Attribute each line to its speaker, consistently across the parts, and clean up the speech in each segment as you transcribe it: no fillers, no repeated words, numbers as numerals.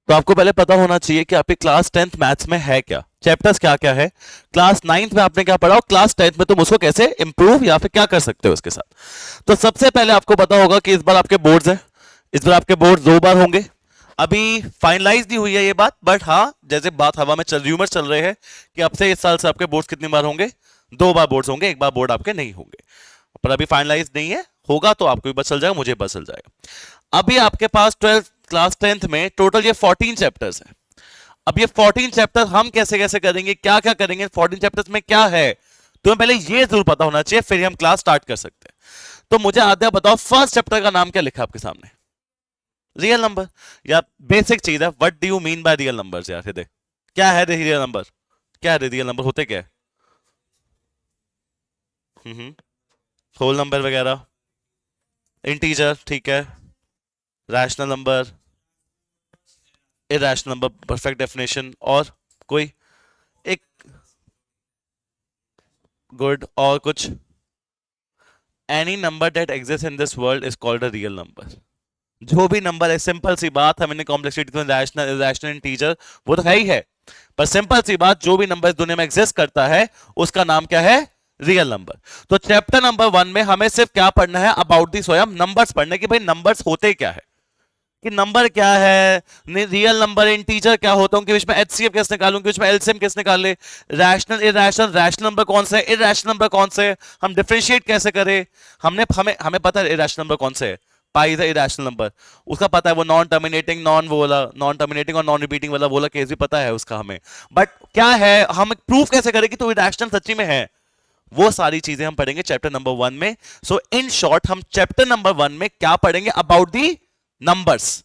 Speaker 1: तो आपको पहले पता होना चाहिए कि आपके क्लास 10th मैथ्स में है क्या, चैप्टर्स क्या क्या है। क्लास 9th में आपने क्या पढ़ा और क्लास 10th में तुम उसको कैसे इंप्रूव या फिर क्या कर सकते हो उसके साथ। तो सबसे पहले आपको पता होगा कि इस बार आपके बोर्ड्स हैं, इस बार आपके बोर्ड 2 बार होंगे। अभी फाइनलाइज नहीं हुई है ये बात, बट हाँ जैसे बात हवा में र्यूमर चल रहे हैं कि अब से इस साल से आपके बोर्ड्स कितनी बार होंगे, 2 बार बोर्ड्स होंगे, 1 बार बोर्ड आपके नहीं होंगे। पर अभी फाइनलाइज नहीं है, होगा तो आपको भी पता चल जाएगा, मुझे पता चल जाएगा। अभी आपके पास 12th क्लास 10th में टोटल ये 14 चैप्टर्स हैं। अब ये 14 चैप्टर हम कैसे कैसे करेंगे, क्या क्या करेंगे, 14 चैप्टर्स में क्या है, तुम्हें पहले ये जरूर पता होना चाहिए, फिर हम क्लास स्टार्ट कर सकते हैं। तो मुझे आद्या बताओ, फर्स्ट चैप्टर का नाम क्या लिखा आपके सामने? Real number. या बेसिक चीज है, what do you mean by real numbers यार हृदय? क्या है रियल नंबर? क्या है रियल नंबर, होते क्या है? होल नंबर वगैरह, इंटीजर, ठीक है, rational number, irrational number, perfect definition, और कोई एक, गुड, और कुछ? Any number that exist in this world is called a real number. जो भी नंबर है, सिंपल सी बात, हमने कॉम्प्लेक्सिटी में रैशनल इरैशनल इंटीजर वो तो है ही है, पर सिंपल सी बात, जो भी नंबर इस दुनिया में एग्जिस्ट करता है उसका नाम क्या है? Real number. तो चैप्टर नंबर 1 में हमें सिर्फ क्या पढ़ना है? अबाउट दी स्वयं नंबर्स पढ़ने, कि भाई नंबर्स होते क्या है, कि नंबर क्या है, रियल नंबर, इंटीजर क्या होता है, उनके बीच में एचसीएफ कैसे निकालूं, उनके बीच में एलसीएम कैसे निकाले, रैशनल इरैशनल, रैशनल नंबर कौन से है, इरैशनल नंबर कौन से है, हम डिफरेंशिएट कैसे करें। हमने हमें हमें पता है इरैशनल नंबर कौन से है, पाई इज इरैशनल नंबर, उसका पता है, वो नॉन टर्मिनेटिंग, नॉन टर्मिनेटिंग और नॉन रिपीटिंग वाला केस भी पता है उसका हमें। बट क्या है, हम प्रूफ कैसे करें कि तो इरैशनल सच्ची में है, वो सारी चीजें हम पढ़ेंगे चैप्टर नंबर 1 में। सो इन शॉर्ट हम चैप्टर नंबर 1 में क्या पढ़ेंगे? अबाउट दी नंबर्स,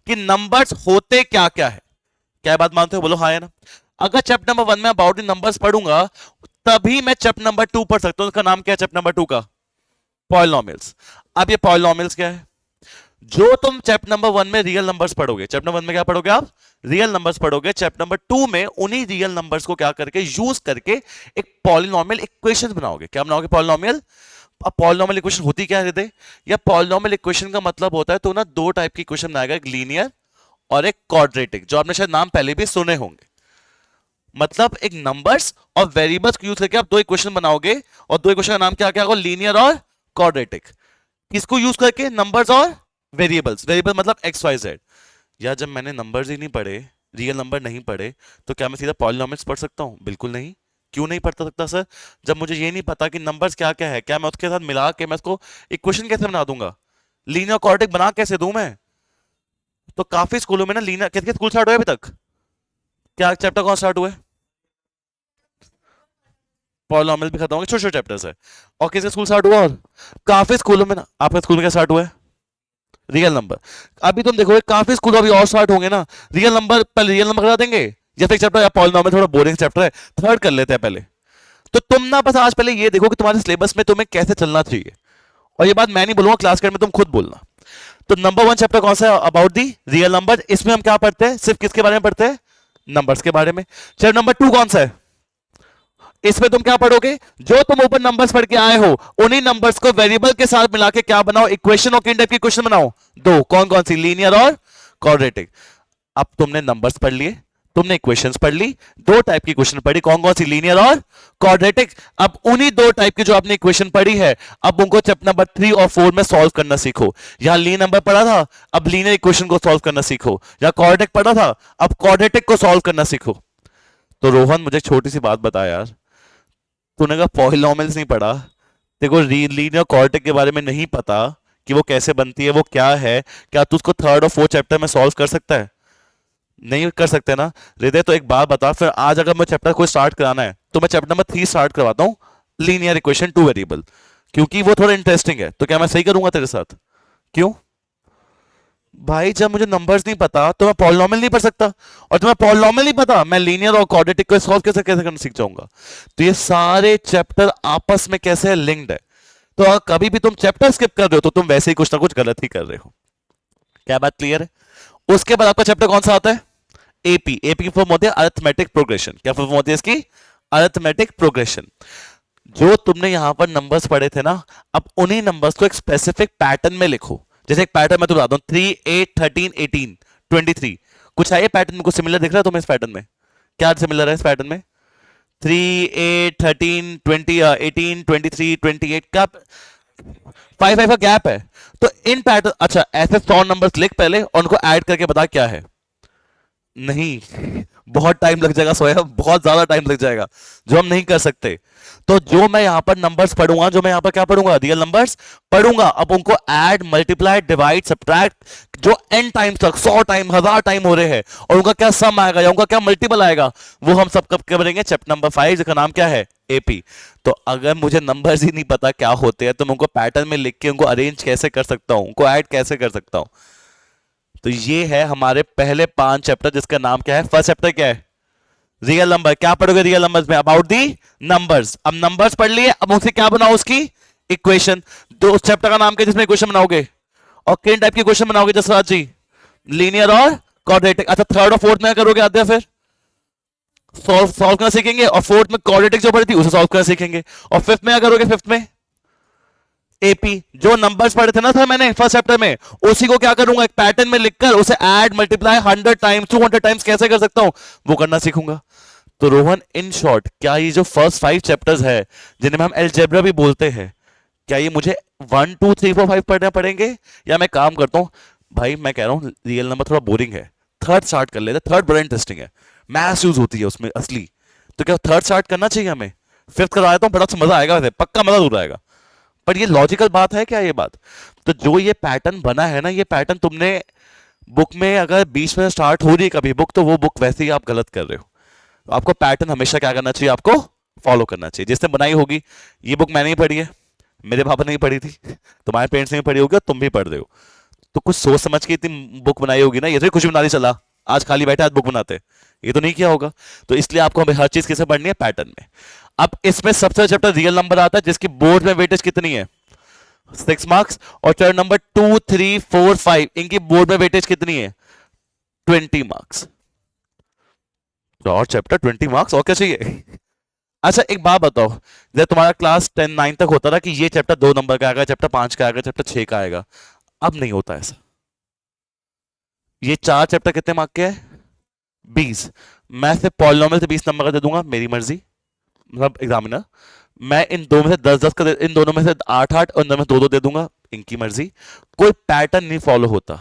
Speaker 1: कि नंबर्स होते क्या क्या है। क्या बात मानते हो, बोलो हाँ या ना। अगर चैप्टर नंबर 1 में अबाउट दी नंबर्स पढ़ूंगा तभी मैं चैप्टर नंबर 2 पढ़ सकता हूं। उसका नाम क्या है चैप्टर नंबर 2 का? पॉलिनोमियल्स। अब ये पॉलिनोमियल्स क्या है? जो तुम चैप्टर नंबर 1 में रियल नंबर्स पढ़ोगे, चैप्टर नंबर 1 में क्या पढ़ोगे आप? रियल नंबर्स पढ़ोगे। चैप्टर नंबर 2 में उन्हीं रियल नंबर्स को क्या करके, यूज करके एक पॉलिनोमियल इक्वेशन बनाओगे। क्या बनाओगे? पॉलिनोमियल। अब पॉलिनोमियल इक्वेशन होती क्या है हृदय? या पॉलिनोमियल इक्वेशन का मतलब होता है, तो ना 2 टाइप की इक्वेशन बनाएगा, एक लीनियर और एक क्वाड्रेटिक, जो आपने शायद नाम पहले भी सुने होंगे। मतलब एक नंबर्स और वेरिएबल्स को यूज करके आप 2 इक्वेशन बनाओगे, और 2 इक्वेशन का नाम क्या क्या होगा? लीनियर और क्वाड्रेटिक। किसको यूज करके? नंबर्स और वेरिएबल्स। वेरिएबल मतलब एक्स वाई जेड। या जब मैंने नंबर्स ही नहीं पढ़े, रियल नंबर नहीं पढ़े, तो क्या मैं सीधा पॉलिनोमियल्स पढ़ सकता हूं? बिल्कुल नहीं। क्यों नहीं पढ़ सकता सर? जब मुझे ये नहीं पता कि नंबर्स क्या क्या है, क्या मैं उसके साथ मिला के मैं उसको इक्वेशन कैसे बना दूंगा? लीनियर क्वाड्रेटिक बना कैसे दूं मैं? तो काफी स्कूलों में ना लीनियर, किसके स्कूल स्टार्ट हुए अभी तक? क्या चैप्टर कौन स्टार्ट हुए? पॉलिनोमियल भी खत्म हो गए, छोटे छोटे चैप्टर्स है। और किसके स्कूल स्टार्ट हुआ? और काफी स्कूलों में ना, आपका स्कूल में क्या स्टार्ट हुआ है? Real number. अभी तुम देखोगे काफी स्कूल अभी और स्टार्ट होंगे ना, रियल नंबर, पहले रियल नंबर करा देंगे, या फिर चैप्टर या पॉलिनोमियल थोड़ा बोरिंग चैप्टर है, थर्ड कर लेते हैं पहले। तो तुम ना बस आज पहले ये देखो कि तुम्हारे सिलेबस में तुम्हें कैसे चलना चाहिए, और ये बात मैं नहीं बोलूंगा, क्लास में तुम खुद बोलना। तो नंबर 1 चैप्टर कौन सा है? About the real number. इसमें हम क्या पढ़ते हैं? सिर्फ किसके बारे में पढ़ते हैं? नंबर्स के बारे में। चैप्टर नंबर 2 कौन सा है? इसमें तुम क्या पढ़ोगे? जो तुम ऊपर नंबर्स पढ़ के आए हो, उन्हीं नंबर्स को वेरिएबल के साथ मिला के क्या बनाओ? इक्वेशन। और किन टाइप की इक्वेशन बनाओ? 2। कौन कौन सी? लीनियर और क्वाड्रेटिक। अब तुमने नंबर्स पढ़ लिए, तुमने इक्वेशंस पढ़ ली, 2 टाइप की इक्वेशन पढ़ी, कौन कौन सी? लीनियर और क्वाड्रेटिक। अब उन्हीं 2 टाइप की जो आपने इक्वेशन पढ़ी है, अब उनको चैप्टर नंबर 3 और 4 में सॉल्व करना सीखो। यहां लीनियर नंबर पढ़ा था, अब लीनियर इक्वेशन को सॉल्व करना सीखो। या क्वाड्रेटिक पढ़ा था, अब क्वाड्रेटिक को सॉल्व करना सीखो। तो रोहन मुझे छोटी सी बात बता यार, तूने कहा पॉलिनोमियल्स नहीं पढ़ा, देखो लीनियर क्वाड्रेटिक के बारे में नहीं पता कि वो कैसे बनती है, वो क्या है, क्या तू उसको 3rd और 4th चैप्टर में सॉल्व कर सकता है? नहीं कर सकते ना हृदय। तो एक बात बता, फिर आज अगर मैं चैप्टर को स्टार्ट कराना है तो मैं चैप्टर नंबर 3 स्टार्ट करवाता हूँ, लीनियर इक्वेशन 2 वेरिएबल, क्योंकि वो थोड़ा इंटरेस्टिंग है। तो क्या मैं सही करूंगा तेरे साथ? क्यों भाई? जब मुझे नंबर्स नहीं पता तो मैं पॉलिनोमियल नहीं पढ़ सकता, और जब मैं पॉलिनोमियल नहीं पता, मैं लीनियर और क्वाड्रेटिक को सॉल्व कैसे कैसे करना सीख जाऊंगा? तो ये सारे चैप्टर आपस में कैसे लिंक्ड है। तो अगर कभी भी तुम चैप्टर स्किप कर रहे हो तो तुम वैसे ही कुछ ना कुछ गलत ही कर रहे हो। क्या बात क्लियर है? उसके बाद आपका चैप्टर कौन सा आता है? एपी। एपी की फॉर्म होती है अरिथमेटिक प्रोग्रेशन। क्या फॉर्म होती है इसकी? Arithmetic progression. जो तुमने यहां पर नंबर्स पढ़े थे ना, अब उन्हीं नंबर्स को एक स्पेसिफिक पैटर्न में लिखो। जैसे एक पैटर्न मैं तुम्हें बताता हूं, 3 8 13 18 23। कुछ है ये पैटर्न कुछ सिमिलर दिख रहा है तुम्हें इस पैटर्न में? क्या सिमिलर है इस पैटर्न में? 3 8 13 20 18 23 28 का 5 5 का गैप है। तो इन पैटर्न, अच्छा ऐसे 100 नंबर्स लिख पहले और उनको ऐड करके बता क्या है। नहीं, बहुत टाइम लग जाएगा सोया, बहुत ज्यादा टाइम लग जाएगा, जो हम नहीं कर सकते। तो जो मैं यहां पर नंबर्स पढ़ूंगा, जो मैं यहां पर क्या पढ़ूंगा, रियल नंबर्स पढ़ूंगा। अब उनको ऐड, मल्टीप्लाई, डिवाइड, सब्ट्रैक्ट जो n टाइम्स तक, 100 टाइम, 1000 टाइम हो रहे हैं, और उनका क्या सम आएगा या उनका क्या मल्टीपल आएगा, वो हम सब कब करेंगे? चैप्टर नंबर 5 जिसका नाम क्या है? एपी। तो अगर मुझे नंबर्स ही नहीं पता क्या होते हैं, तो मैं उनको पैटर्न में लिख के उनको अरेंज कैसे कर सकता हूं, उनको ऐड कैसे कर सकता हूं? तो ये है हमारे पहले 5 चैप्टर, जिसका नाम क्या है? फर्स्ट चैप्टर क्या है? Real number. क्या पढ़ोगे रियल नंबर्स में? About the numbers. अब नंबर्स पढ़ लिए, अब उनसे क्या बनाओ? उसकी इक्वेशन। तो उस चैप्टर का नाम क्या जिसमें इक्वेशन बनाओगे? और किन टाइप की इक्वेशन बनाओगे जसराज जी? लीनियर और क्वाड्रेटिक। अच्छा, थर्ड और फोर्थ में करोगे आते हैं, फिर सॉल्व सॉल्व करना सीखेंगे, और फोर्थ में क्वाड्रेटिक जो पढ़ी थी उसे सॉल्व करना सीखेंगे, और फिफ्थ में क्या करोगे? फिफ्थ में एपी, जो नंबर्स पढ़े थे ना था मैंने फर्स्ट चैप्टर में, उसी को क्या करूंगा? एक पैटर्न में लिखकर उसे ऐड, मल्टीप्लाई 100 टाइम्स, 200 टाइम्स कैसे कर सकता हूं, वो करना सीखूंगा। तो रोहन, इन शॉर्ट, क्या ये जो फर्स्ट 5 चैप्टर्स है जिन्हें हम अलजेब्रा भी बोलते हैं, क्या ये मुझे 1 2 3 4 5 पढ़ना पड़ेंगे, या मैं काम करता हूं भाई, मैं कह रहा हूं रियल नंबर थोड़ा बोरिंग है, थर्ड स्टार्ट कर लेते, थर्ड बड़ा इंटरेस्टिंग है, मैथ्स यूज होती है उसमें असली, तो क्या थर्ड स्टार्ट करना चाहिए हमें? फिफ्थ करवा देता हूं, बड़ा अच्छा मजा आएगा, वैसे पक्का मजा जरूर आएगा। पर ये लॉजिकल बात है क्या ये बात? तो जो ये पैटर्न बना है ना, ये पैटर्न तुमने बुक में अगर बीच में स्टार्ट हो रही है कभी बुक, तो वो बुक वैसे ही आप गलत कर रहे हो। आपको पैटर्न हमेशा क्या करना चाहिए? आपको फॉलो करना चाहिए। जिसने बनाई होगी, ये बुक मैंने ही पढ़ी है, मेरे पापा ने ही पढ़ी थी, तुम्हारे पेरेंट्स ने भी पढ़ी होगी, और तुम भी पढ़ रहे हो, तो कुछ सोच समझ के इतनी बुक बनाई होगी ना। ये तो कुछ बना नहीं चला, आज खाली बैठे आज बुक बनाते, ये तो नहीं किया होगा। तो इसलिए आपको हमें हर चीज किसे पढ़नी है? पैटर्न में। अब इसमें सबसे चैप्टर रियल नंबर आता है, जिसकी बोर्ड में वेटेज कितनी है? 6 मार्क्स। और चैप्टर नंबर 2 3 4 5 इनकी बोर्ड में वेटेज कितनी है? 20 मार्क्स। तो और चैप्टर 20 मार्क्स, और क्या चाहिए? अच्छा एक बात बताओ, जब तुम्हारा क्लास 10 9 तक होता था कि ये चैप्टर 2 नंबर का आएगा, चैप्टर 5 का आएगा, चैप्टर 6 का आएगा, अब नहीं होता ऐसा। ये 4 चैप्टर कितने मार्क के हैं? 20। मैं सिर्फ पॉलिनोमियल से 20 नंबर का दे दूंगा, मेरी मर्जी, मतलब एग्जामिनर। मैं इन दो में से 10 10 का इन दोनों में से 8 8 और इन दोनों में 2 2 दे दूंगा, इनकी मर्जी। कोई पैटर्न नहीं फॉलो होता।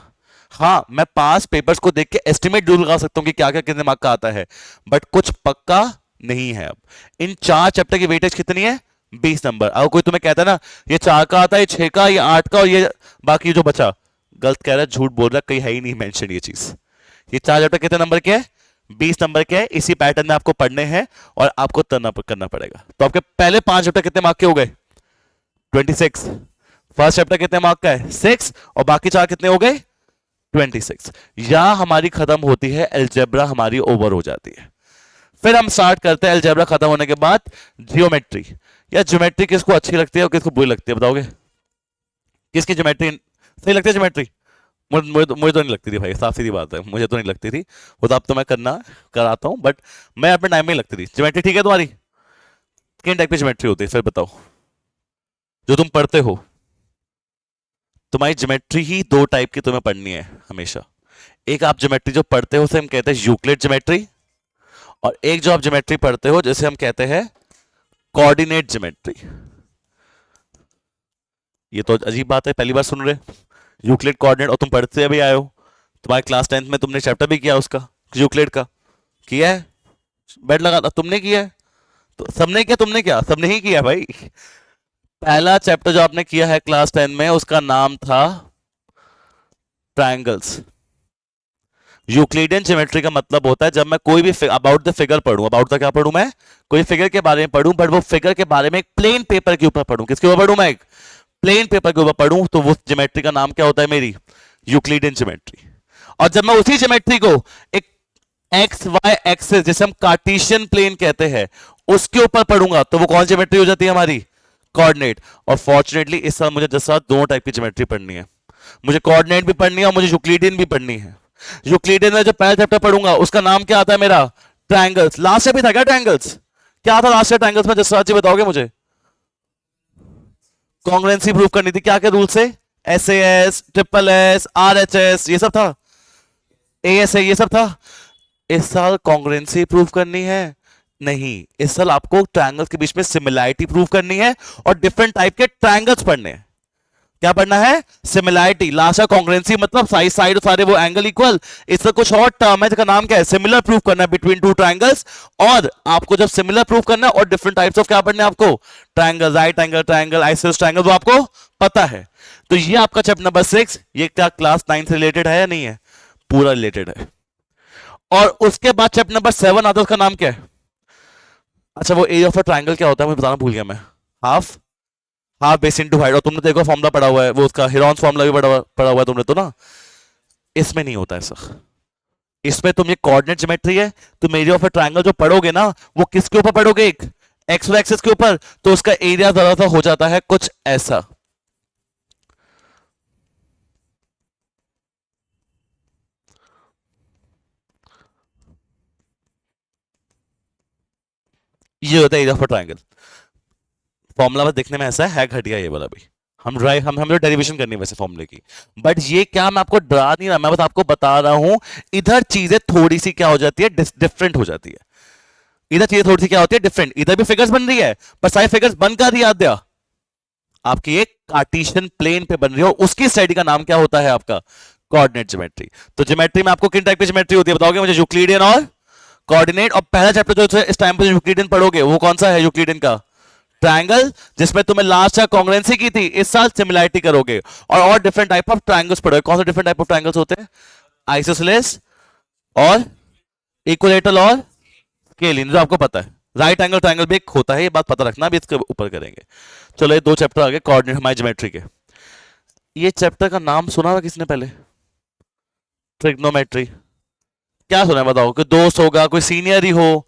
Speaker 1: हाँ, मैं पास पेपर्स को देख के एस्टिमेट जरूर लगा सकता हूं कि क्या क्या कितने मार्क का आता है, बट कुछ पक्का नहीं है। अब इन 4 चैप्टर की वेटेज कितनी है? 20 नंबर। अगर कोई तुम्हें कहता है ना ये 4 का आता है, ये 6 का, ये 8 का, और ये बाकी जो बचा, गलत कह रहा है, झूठ बोल रहा है, कहीं है ही नहीं मेंशन ये चीज। ये 4 चैप्टर कितने नंबर के हैं? 20 नंबर के हैं। इसी पैटर्न में आपको पढ़ने हैं और आपको करना पड़ेगा। तो आपके पहले 5 चैप्टर कितने मार्क के हो गए? 26। फर्स्ट चैप्टर कितने मार्क का है? 6, और बाकी 4 कितने हो गए? 26। यहां हमारी खत्म होती है अलजेब्रा, हमारी ओवर हो जाती है। फिर हम स्टार्ट करते हैं अलजेब्रा खत्म होने के बाद जियोमेट्री। या ज्योमेट्री किसको अच्छी लगती है और किसको बुरी लगती है, बताओगे? किसकी ज्योमेट्री सही लगती है? ज्योमेट्री मुझे तो नहीं लगती थी भाई, साफ सीधी बात है, मुझे तो नहीं लगती थी। वो तो अब तो मैं कराता हूँ, बट मैं अपने टाइम में ही लगती थी। ज्योमेट्री ठीक है तुम्हारी? किन टाइप की ज्योमेट्री होती है फिर बताओ, जो तुम पढ़ते हो? तुम्हारी ज्योमेट्री ही 2 टाइप की तुम्हें पढ़नी है हमेशा। एक आप ज्योमेट्री जो पढ़ते हो उसे हम कहते हैं यूक्लिड ज्योमेट्री, और एक जो आप ज्योमेट्री पढ़ते हो जैसे हम कहते हैं कोऑर्डिनेट ज्योमेट्री। ये तो अजीब बात है, पहली बार सुन रहे यूक्लिड कोऑर्डिनेट, और तुम पढ़ते अभी आए हो। तुम्हारे क्लास 10th में तुमने चैप्टर भी किया उसका, यूक्लिड का किया है, बेड लगा तुमने किया है, तो सबने किया, तुमने क्या, सबने ही किया भाई। पहला चैप्टर जो आपने किया है क्लास 10 में उसका नाम था ट्रायंगल्स। यूक्लिडियन ज्योमेट्री का मतलब होता है जब मैं कोई भी अबाउट द फिगर पढ़ूं, अबाउट द क्या पढ़ूं मैं? कोई फिगर के बारे में पढ़ूं, बट वो फिगर के बारे में एक प्लेन पेपर के ऊपर पढ़ूं। किसके ऊपर पढ़ूं मैं? एक प्लेन पेपर के ऊपर पढ़ूं, तो वो ज्योमेट्री का नाम क्या होता है मेरी? Euclidean geometry. और जब मैं उसी ज्योमेट्री को एक एक्स वाई एक्सिस, जिसे हम कार्टेशियन प्लेन कहते हैं, उसके ऊपर पढ़ूंगा, तो वो कौन ज्योमेट्री हो जाती है हमारी? कोऑर्डिनेट। और फॉर्चुनेटली इस साल मुझे जैसा 2 टाइप की ज्योमेट्री पढ़नी है, मुझे कोऑर्डिनेट भी पढ़नी है और मुझे यूक्लिडियन भी पढ़नी है। यूक्लिडियन में जो पहला चैप्टर पढ़ूंगा उसका नाम क्या आता है मेरा? ट्रायंगल्स। लास्ट ईयर भी था क्या ट्रायंगल्स? क्या था लास्ट ईयर ट्रायंगल्स में जसराज जी, बताओगे मुझे? कांग्रुएंसी प्रूव करनी थी। क्या क्या रूल से? SAS, SSS, RHS, ये सब था। ASA ये सब था। इस साल कॉन्ग्रुएंसी प्रूव करनी है, नहीं, इस साल आपको ट्रायंगल्स के बीच में सिमिलैरिटी प्रूव करनी है और डिफरेंट टाइप के ट्रायंगल्स पढ़ने हैं। क्या पढ़ना है? सिमिलैरिटी। लास्ट है कॉन्ग्रुएंसी, मतलब साइड साइड सारे वो एंगल इक्वल। इसका कुछ और टर्म है जिसका नाम क्या है? सिमिलर प्रूव करना है बिटवीन टू ट्रायंगल्स। और आपको जब सिमिलर प्रूव करना है और डिफरेंट टाइप्स ऑफ क्या पढ़ना है आपको? Triangle, right angle triangle, isosceles triangle, वो आपको पता है। तो ये आपका चैप्टर नंबर 6, ये क्या क्लास 9 से रिलेटेड है या नहीं है? पूरा रिलेटेड है। और उसके बाद चैप्टर नंबर 7 आता है, उसका नाम क्या है? अच्छा, वो एरिया ऑफ अ ट्रायंगल क्या होता है मुझे बताना भूल गया मैं। Half half base into height. और तुमने देखो फॉर्मूला पढ़ा हुआ है, वो उसका हेरॉन्स फॉर्मूला भी पढ़ा हुआ है तुमने तो ना। इसमें नहीं होता ऐसा। इसमें तुम ये कोऑर्डिनेट ज्योमेट्री है, तुम एरिया ऑफ अ ट्रायंगल जो पढ़ोगे ना, वो किसके ऊपर पढ़ोगे? एक एक्स और एक्सिस के ऊपर। तो उसका एरिया जरा सा हो जाता है कुछ ऐसा। ये होता है area of a triangle. Formula बस देखने में ऐसा है घटिया ये वाला भी। हम जो डेरिवेशन करनी है वैसे फॉर्मूले की। बट ये क्या, मैं आपको डरा नहीं रहा, मैं बस आपको बता रहा हूं इधर चीजें थोड़ी सी क्या हो जाती है? डिफरेंट हो जाती है। इधर चीजें थोड़ी सी क्या होती है? डिफरेंट। इधर भी फिगर्स बन रही है, पर सारे फिगर्स बन कर याद दिया आपकी एक कार्टेशियन प्लेन पे बन रही हो, उसकी स्टडी का नाम क्या होता है आपका? Coordinate geometry. तो ज्योमेट्री में आपको किन टाइप की ज्योमेट्री होती है बताओगे मुझे? यूक्लिडियन और कोऑर्डिनेट। और पहला चैप्टर जो इस टाइम पर यूक्लिडियन पढ़ोगे वो कौन सा है यूक्लिडियन का? ट्रायंगल, जिसमें तुम्हें लास्ट ईयर कॉन्ग्रुएंसी की थी, इस साल सिमिलैरिटी करोगे। और डिफरेंट टाइप ऑफ ट्रायंगल्स पढ़ोगे। कौन से डिफरेंट टाइप ऑफ ट्रायंगल्स होते हैं? आइसोसेलेस और इक्विलेटरल और स्केलिन, जो आपको पता है। राइट एंगल ट्रायंगल भी एक होता है, ये बात पता रखना, भी इसके ऊपर करेंगे। चलो ये 2 चैप्टर आ गए कोऑर्डिनेट हमारी ज्योमेट्री के। ये चैप्टर का नाम सुना हुआ किसने पहले? ट्रिग्नोमेट्री। क्या सुना है बताओ? कोई दोस्त होगा, कोई सीनियर ही हो,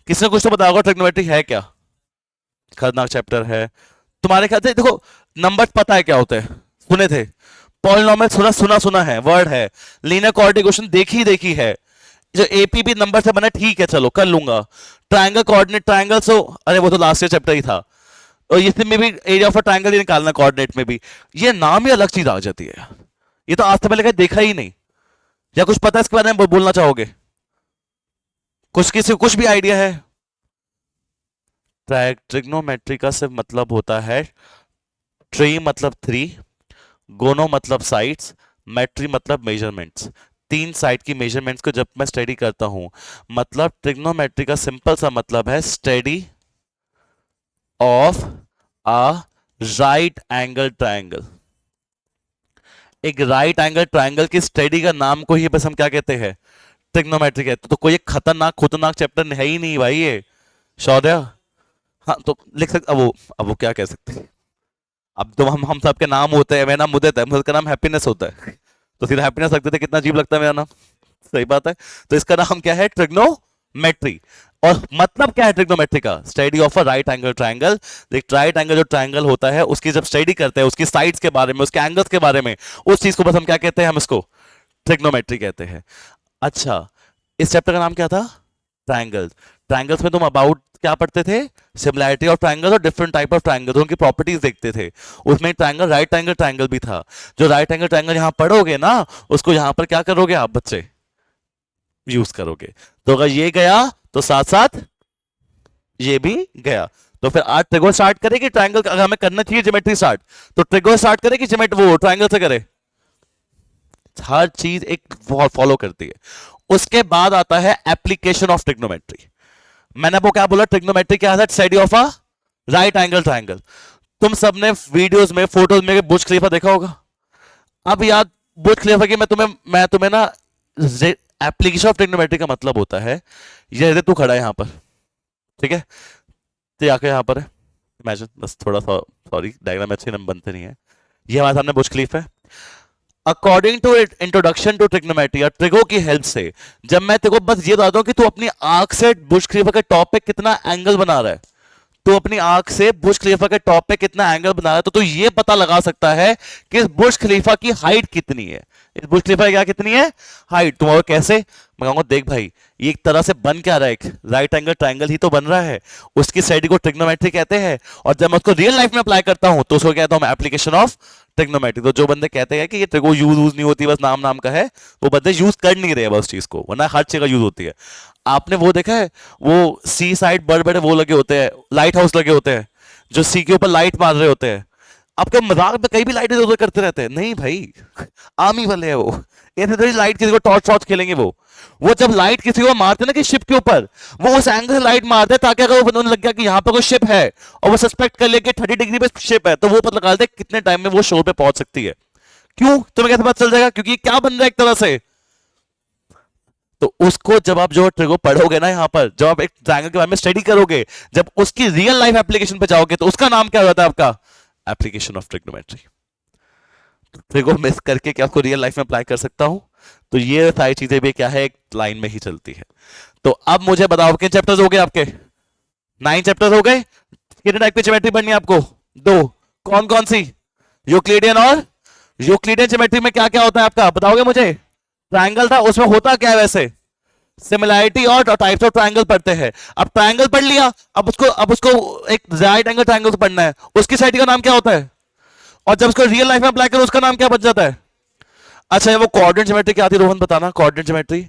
Speaker 1: किसने कुछ तो बताया होगा ट्रिग्नोमेट्री है क्या। खतरनाक चैप्टर है। तुम्हारे ख्याल से देखो, नंबर पता है क्या होते हैं? सुने थे। पॉलिनोमियल सुना सुना सुना है, वर्ड है। लीनियर कोऑर्डिनेशन देखी है। जो एपीबी नंबर से बना, ठीक है चलो कर लूंगा। ट्रायंगल कोऑर्डिनेट ट्रायंगल, सो अरे वो तो लास्ट ईयर चैप्टर ही था। और इसमें भी एरिया ऑफ अ ट्रायंगल ही निकालना, कोऑर्डिनेट में भी। ये नाम ही अलग चीज आ जाती है। ये तो आज से पहले कहीं देखा ही नहीं। या कुछ पता है इसके बारे में बोलना चाहोगे? कुछ किसी कुछ भी आइडिया है? ट्रिग्नोमेट्री का सिर्फ मतलब होता है, ट्री मतलब 3, गोनो मतलब साइड्स, मेट्री मतलब मेजरमेंट्स। 3 साइड की मेजरमेंट्स को जब मैं स्टडी करता हूं, मतलब ट्रिग्नोमेट्री का सिंपल सा मतलब है study of a right angle triangle. एक राइट एंगल ट्रायंगल की स्टडी का नाम को ही बस हम क्या कहते हैं? ट्रिग्नोमेट्री कहते हैं। तो कोई एक खतरनाक चैप्टर है ही नहीं भाई ये, शौर्य। हाँ तो लिख सकते, अब वो क्या कह सकते हैं? अब तो हम सबके नाम होते हैं। मेरा नाम मुदित है, मुदित का नाम हैप्पीनेस होता है। तो सीधा हैप्पीनेस रखते थे, कितना अजीब लगता है मेरा नाम। सही बात है। तो इसका नाम क्या है? ट्रिग्नोमेट्री। और मतलब क्या है ट्रिग्नोमेट्री का? Study of a right angle triangle. देख, राइट एंगल जो ट्रायंगल होता है उसकी जब स्टडी करते हैं, उसकी साइड्स के बारे में, उसके एंगल्स के बारे में, उस चीज को बस हम क्या कहते हैं? हम इसको ट्रिग्नोमेट्री कहते हैं। अच्छा, इस चैप्टर का नाम क्या था? ट्रायंगल्स। ट्रायंगल्स में तुम अबाउट क्या पढ़ते थे? सिमिलैरिटी ऑफ ट्रायंगल्स और डिफरेंट टाइप ऑफ ट्रायंगल्स, उनकी प्रॉपर्टीज देखते थे। उसमें ट्रायंगल, राइट एंगल ट्रायंगल भी था। जो राइट एंगल ट्रायंगल यहां पढ़ोगे ना, उसको यहां पर क्या करोगे आप बच्चे? यूज करोगे। तो अगर ये गया तो साथ साथ ये भी गया। तो फिर आज ट्रिगो स्टार्ट करे कि ट्रायंगल? अगर हमें करना चाहिए ज्योमेट्री स्टार्ट, तो ट्रिगो स्टार्ट करे कि ज्योमेट्री वो ट्रायंगल से करे? हर चीज एक फॉलो करती है। उसके बाद आता है एप्लीकेशन ऑफ ट्रिग्नोमेट्री। मैंने वो क्या बोला? ट्रिग्नोमेट्री क्या है? Study of a right angle triangle. तुम सबने वीडियोस में, फोटोज में बुर्ज खलीफा देखा होगा। अब याद, बुर्ज खलीफा की मैं तुम्हें ना, एप्लीकेशन ऑफ ट्रिग्नोमेट्री का मतलब होता है, ये तू खड़ा है यहां पर, ठीक है, तो आके यहां पर है, इमेजिन, बस थोड़ा सा, सॉरी डायग्राम अच्छे नंबर बनते नहीं है। ये हमारे सामने बुर्ज खलीफा है। According to introduction to trigonometry, trigo की हेल्प से, जब मैं तेरे को बस ये बताता हूं कि तू अपनी आंख से बुर्ज खलीफा के टॉप पे कितना एंगल बना रहा है, तो अपनी आंख से बुर्ज खलीफा के टॉप पे कितना एंगल बना रहा है, तो तू ये पता लगा सकता है कि इस बुर्ज खलीफा की हाइट कितनी है। इस बुर्ज खलीफा की क्या कितनी है? हाइट। तुम और कैसे? मैं कहूंगा देख भाई, ये एक तरह से बन क्या रहा है? एक राइट एंगल ट्रायंगल ही तो बन रहा है। उसकी स्टडी को ट्रिग्नोमेट्री कहते हैं। और जब मैं उसको रियल लाइफ में अप्लाई करता हूं तो उसको कहता हूं मैं एप्लीकेशन ऑफ ट्रिग्नोमेट्री। तो जो बंदे कहते हैं कि ये ट्रिगो यूज नहीं होती, बस नाम नाम का है, वो बंदे यूज कर नहीं रहे बस चीज को, वरना हर चीज का यूज होती है। आपने वो देखा है, वो सी साइड बड़े बड़े वो लगे होते हैं, लाइट हाउस लगे होते हैं, जो सी के ऊपर लाइट मार रहे होते हैं। आपके मजाक में कहीं भी लाइट इधर उधर करते रहते हैं, नहीं भाई, आर्मी वाले है वो, ऐसे थोड़ी लाइट किसी को टॉर्च टॉर्च खेलेंगे। वो जब लाइट किसी को मारते ना कि शिप के ऊपर, वो उस एंगल से लाइट मारते हैं ताकि अगर वो लग गया कि यहाँ पर कोई शिप है और वो सस्पेक्ट कर ले कि 30 डिग्री पे शिप है, तो वो पता लगा दे कितने टाइम में वो शोर पे पहुंच सकती है। क्यों, तुम्हें कैसे पता चल जाएगा? क्योंकि क्या बन रहा है एक तरह से। तो उसको जब आप जो ट्रिगो पढ़ोगे ना, यहाँ पर जब आप एक ट्रायंगल के बारे में स्टडी करोगे, जब उसकी रियल लाइफ एप्लीकेशन पे जाओगे, तो उसका नाम क्या होता है आपका? Application of trigonometry. Trigo miss करके क्या उसको रियल लाइफ में अप्लाई कर सकता हूं? तो ये सारी चीजें भी क्या है, एक लाइन में ही चलती है। तो अब मुझे बताओ कितने चैप्टर्स हो गए आपके? 9 चैप्टर्स हो गए। कितने टाइप की ज्योमेट्री बननी है आपको? 2। कौन कौन सी? यूक्लिडियन और यूक्लिडियन ज्योमेट्री में क्या क्या होता है आपका, बताओगे मुझे? ट्रायंगल था, उसमें होता क्या है वैसे? सिमिलैरिटी और टाइप्स ऑफ ट्रायंगल पढ़ते हैं। अब ट्रायंगल पढ़ लिया, अब उसको एक राइट एंगल ट्रायंगल पढ़ना है, उसकी साइड का नाम क्या होता है? और जब उसको रियल लाइफ में अप्लाई करो, उसका नाम क्या बच जाता है? अच्छा, वो कोऑर्डिनेट ज्योमेट्री क्या आती है रोहन, बताना। कोऑर्डिनेट ज्योमेट्री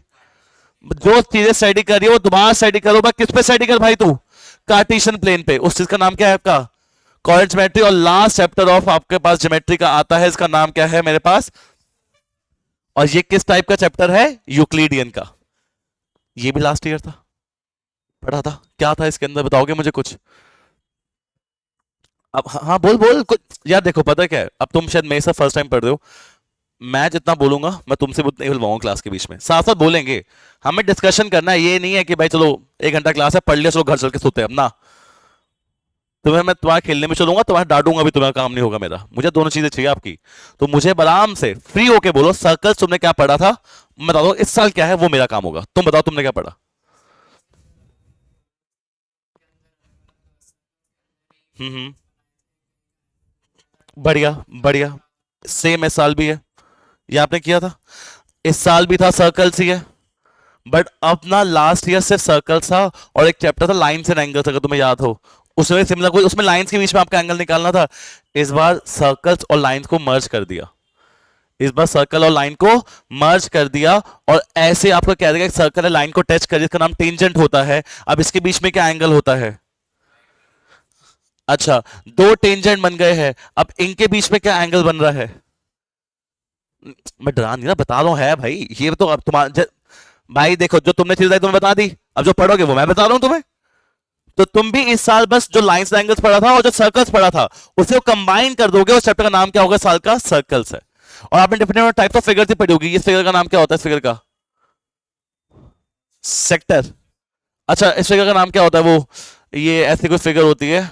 Speaker 1: जो चीजें स्टडी कर रही है वो दोबारा स्टडी करो। भाई किस पे स्टडी कर भाई तू? कार्टेशियन प्लेन पे। उस चीज का नाम क्या है आपका? Coordinate geometry. और लास्ट चैप्टर ऑफ आपके पास ज्योमेट्री का आता है, इसका नाम क्या है मेरे पास? और ये किस टाइप का चैप्टर है? यूक्लिडियन का। ये भी लास्ट ईयर था, पढ़ा था। क्या था इसके अंदर, बताओगे मुझे कुछ? अब हाँ हाँ, बोल बोल कुछ। यार देखो, पता क्या है, अब तुम शायद मेरे साथ फर्स्ट टाइम पढ़ रहे हो। मैं जितना बोलूंगा मैं तुमसे भी उतना ही बोलवाऊंगा क्लास के बीच में, साथ साथ बोलेंगे। हमें डिस्कशन करना है, ये नहीं है कि भाई चलो 1 घंटा क्लास है, पढ़ लिया चलो घर चल के सोते हैं। अब ना, तुम्हें मैं तुम्हारे खेलने में चलूंगा, तुम्हारा डांटूंगा भी, तुम्हारा काम नहीं होगा मेरा। मुझे दोनों चीजें चाहिए आपकी। तो मुझे आराम से फ्री होके बोलो, सर्कल तुमने क्या पढ़ा था, मैं बता दो इस साल क्या है, वो मेरा काम होगा। तुम बताओ तुमने क्या पढ़ा? हम्म। बढ़िया बढ़िया। सेम इस साल भी है, ये आपने किया था। इस साल भी था, सर्कल्स ही है। बट अपना लास्ट ईयर सिर्फ सर्कल्स था, और एक चैप्टर था लाइन्स एंड एंगल्स, अगर तुम्हें याद हो। उसमें सिमिलर कोई, उसमें लाइंस के बीच में आपका एंगल निकालना था। इस बार सर्कल्स और लाइंस को मर्ज कर दिया। इस बार सर्कल और लाइन को मर्ज कर दिया, और ऐसे आपको कह देगा सर्कल है लाइन को टच कर, इसका नाम टेंजेंट होता है। अब इसके बीच में क्या एंगल होता है? अच्छा, 2 टेंजेंट बन गए हैं, अब इनके बीच में क्या एंगल बन रहा है? मैं डरा नहीं ना, बता रहा हूं है भाई, ये तो अब तुम्हारा भाई देखो, जो तुमने चीज तुम्हें बता दी, अब जो पढ़ोगे वो मैं बता रहा हूं तुम्हें। तो तुम भी इस साल बस जो लाइंस एंगल्स पढ़ा था और जो सर्कल्स पढ़ा था, उसे कंबाइन कर दोगे, उस चैप्टर का नाम क्या होगा साल का? सर्कल्स है। और आपने डिफरेंट टाइप्स ऑफ फिगर पढ़ी होगी, इस फिगर का नाम क्या होता है? इस फिगर का सेक्टर। अच्छा, इस फिगर का नाम क्या होता है? वो ये ऐसी कोई फिगर होती है,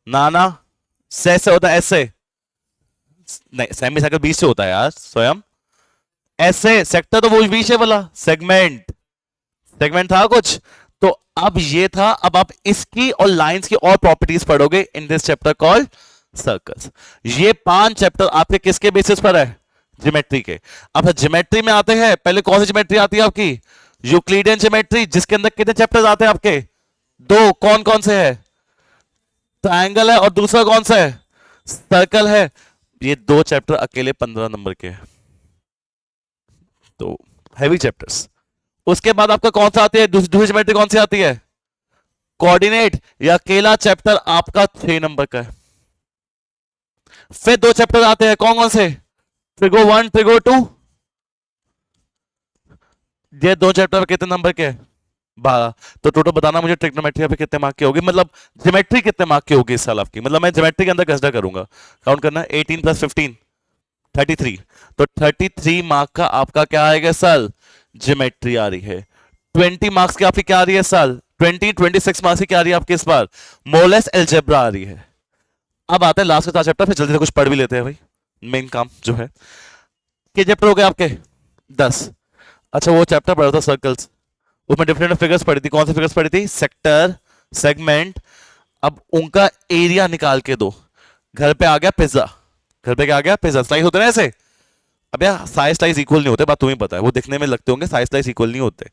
Speaker 1: नाना से होता है, ऐसे नहीं, सेमी सर्कल बीच से होता है यार स्वयं। ऐसे सेक्टर तो वो बीच है वाला, सेगमेंट। सेगमेंट था कुछ। तो अब ये था, अब आप इसकी और लाइंस की और प्रॉपर्टीज पढ़ोगे in this chapter called circles. ये 5 चैप्टर आपके किसके बेसिस पर है? ज्योमेट्री के। अब ज्योमेट्री में आते हैं, पहले कौन सी ज्योमेट्री आती है आपकी? यूक्लिडियन ज्योमेट्री, जिसके अंदर कितने चैप्टर्स आते हैं आपके? 2। कौन कौन से है? ट्रायंगल है, और दूसरा कौन सा है? सर्कल है। ये 2 चैप्टर अकेले 15 नंबर के हैं, तो हैवी चैप्टर्स। उसके बाद आपका कौन सा आती है, दूसरी ज्योमेट्री कौन सी आती है? कोऑर्डिनेट। या अकेला चैप्टर आपका 6 नंबर का है। फिर 2 चैप्टर आते हैं, कौन कौन से? Trigo 1, trigo 2। ये 2 चैप्टर कितने नंबर के? 12। तो टोटल बताना मुझे, ट्रिग्नोमेट्री पे कितने मार्क की होगी, मतलब ज्योमेट्री कितने मार्क की होगी इस साल आपकी? मतलब मैं ज्योमेट्री के अंदर कंसिडर करूंगा, काउंट करना, 18 + 15 33। तो 33 मार्क का आपका क्या आएगा साल? ज्योमेट्री आ रही है। 20 मार्क्स की आपकी क्या आ रही है साल? 26 मार्क्स की क्या आ रही है आपके इस बार? मोलेस एल्जेब्रा आ रही है। अब आते हैं लास्ट के 4 चैप्टर, फिर जल्दी से कुछ पढ़ भी लेते हैं भाई, मेन काम जो है। के चैप्टर हो गए आपके? 10। अच्छा, वो चैप्टर पढ़ा था सर्कल्स, उसमें डिफरेंट फिगर्स पढ़ी थी। कौन सी फिगर्स पढ़ी थी? Sector, segment. अब उनका एरिया निकाल के दो। घर पे आ गया पिज्जा, घर पे क्या आ गया? पिज्जा। स्लाइस होते ना ऐसे। अब यार साइज स्लाइस इक्वल नहीं होते, बात तुम्हें पता है, वो दिखने में लगते होंगे, साइज स्लाइस इक्वल नहीं होते।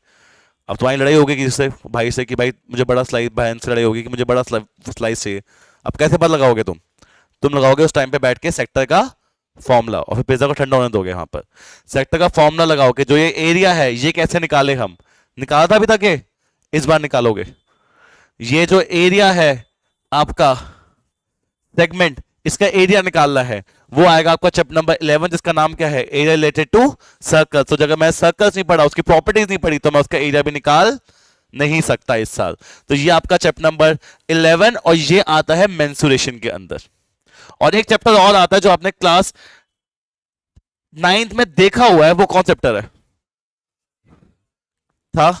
Speaker 1: अब तुम्हारी लड़ाई होगी किससे? भाई से, कि भाई मुझे बड़ा स्लाइस, बहन से लड़ाई होगी कि मुझे बड़ा स्लाइस चाहिए। अब कैसे पता लगाओगे तुम लगाओगे उस टाइम पे बैठ के सेक्टर का फॉर्मूला, और फिर पिज्जा को ठंडा होने दोगे वहां पर। सेक्टर का फॉर्मूला लगाओ कि जो ये एरिया है ये कैसे निकाले, हम निकाला था अभी तक, ये इस बार निकालोगे। ये जो एरिया है आपका सेगमेंट, इसका एरिया निकालना है, वो आएगा आपका चैप्टर नंबर 11 जिसका नाम क्या है, एरिया रिलेटेड टू सर्कल। तो अगर मैं सर्कल्स नहीं पढ़ा, उसकी प्रॉपर्टीज नहीं पढ़ी, तो मैं उसका एरिया भी निकाल नहीं सकता इस साल। तो ये आपका चैप्टर नंबर 11 और ये आता है मेंसुरेशन के अंदर। और एक चैप्टर और आता है जो आपने क्लास 9th में देखा हुआ है, वो कौन चैप्टर है था,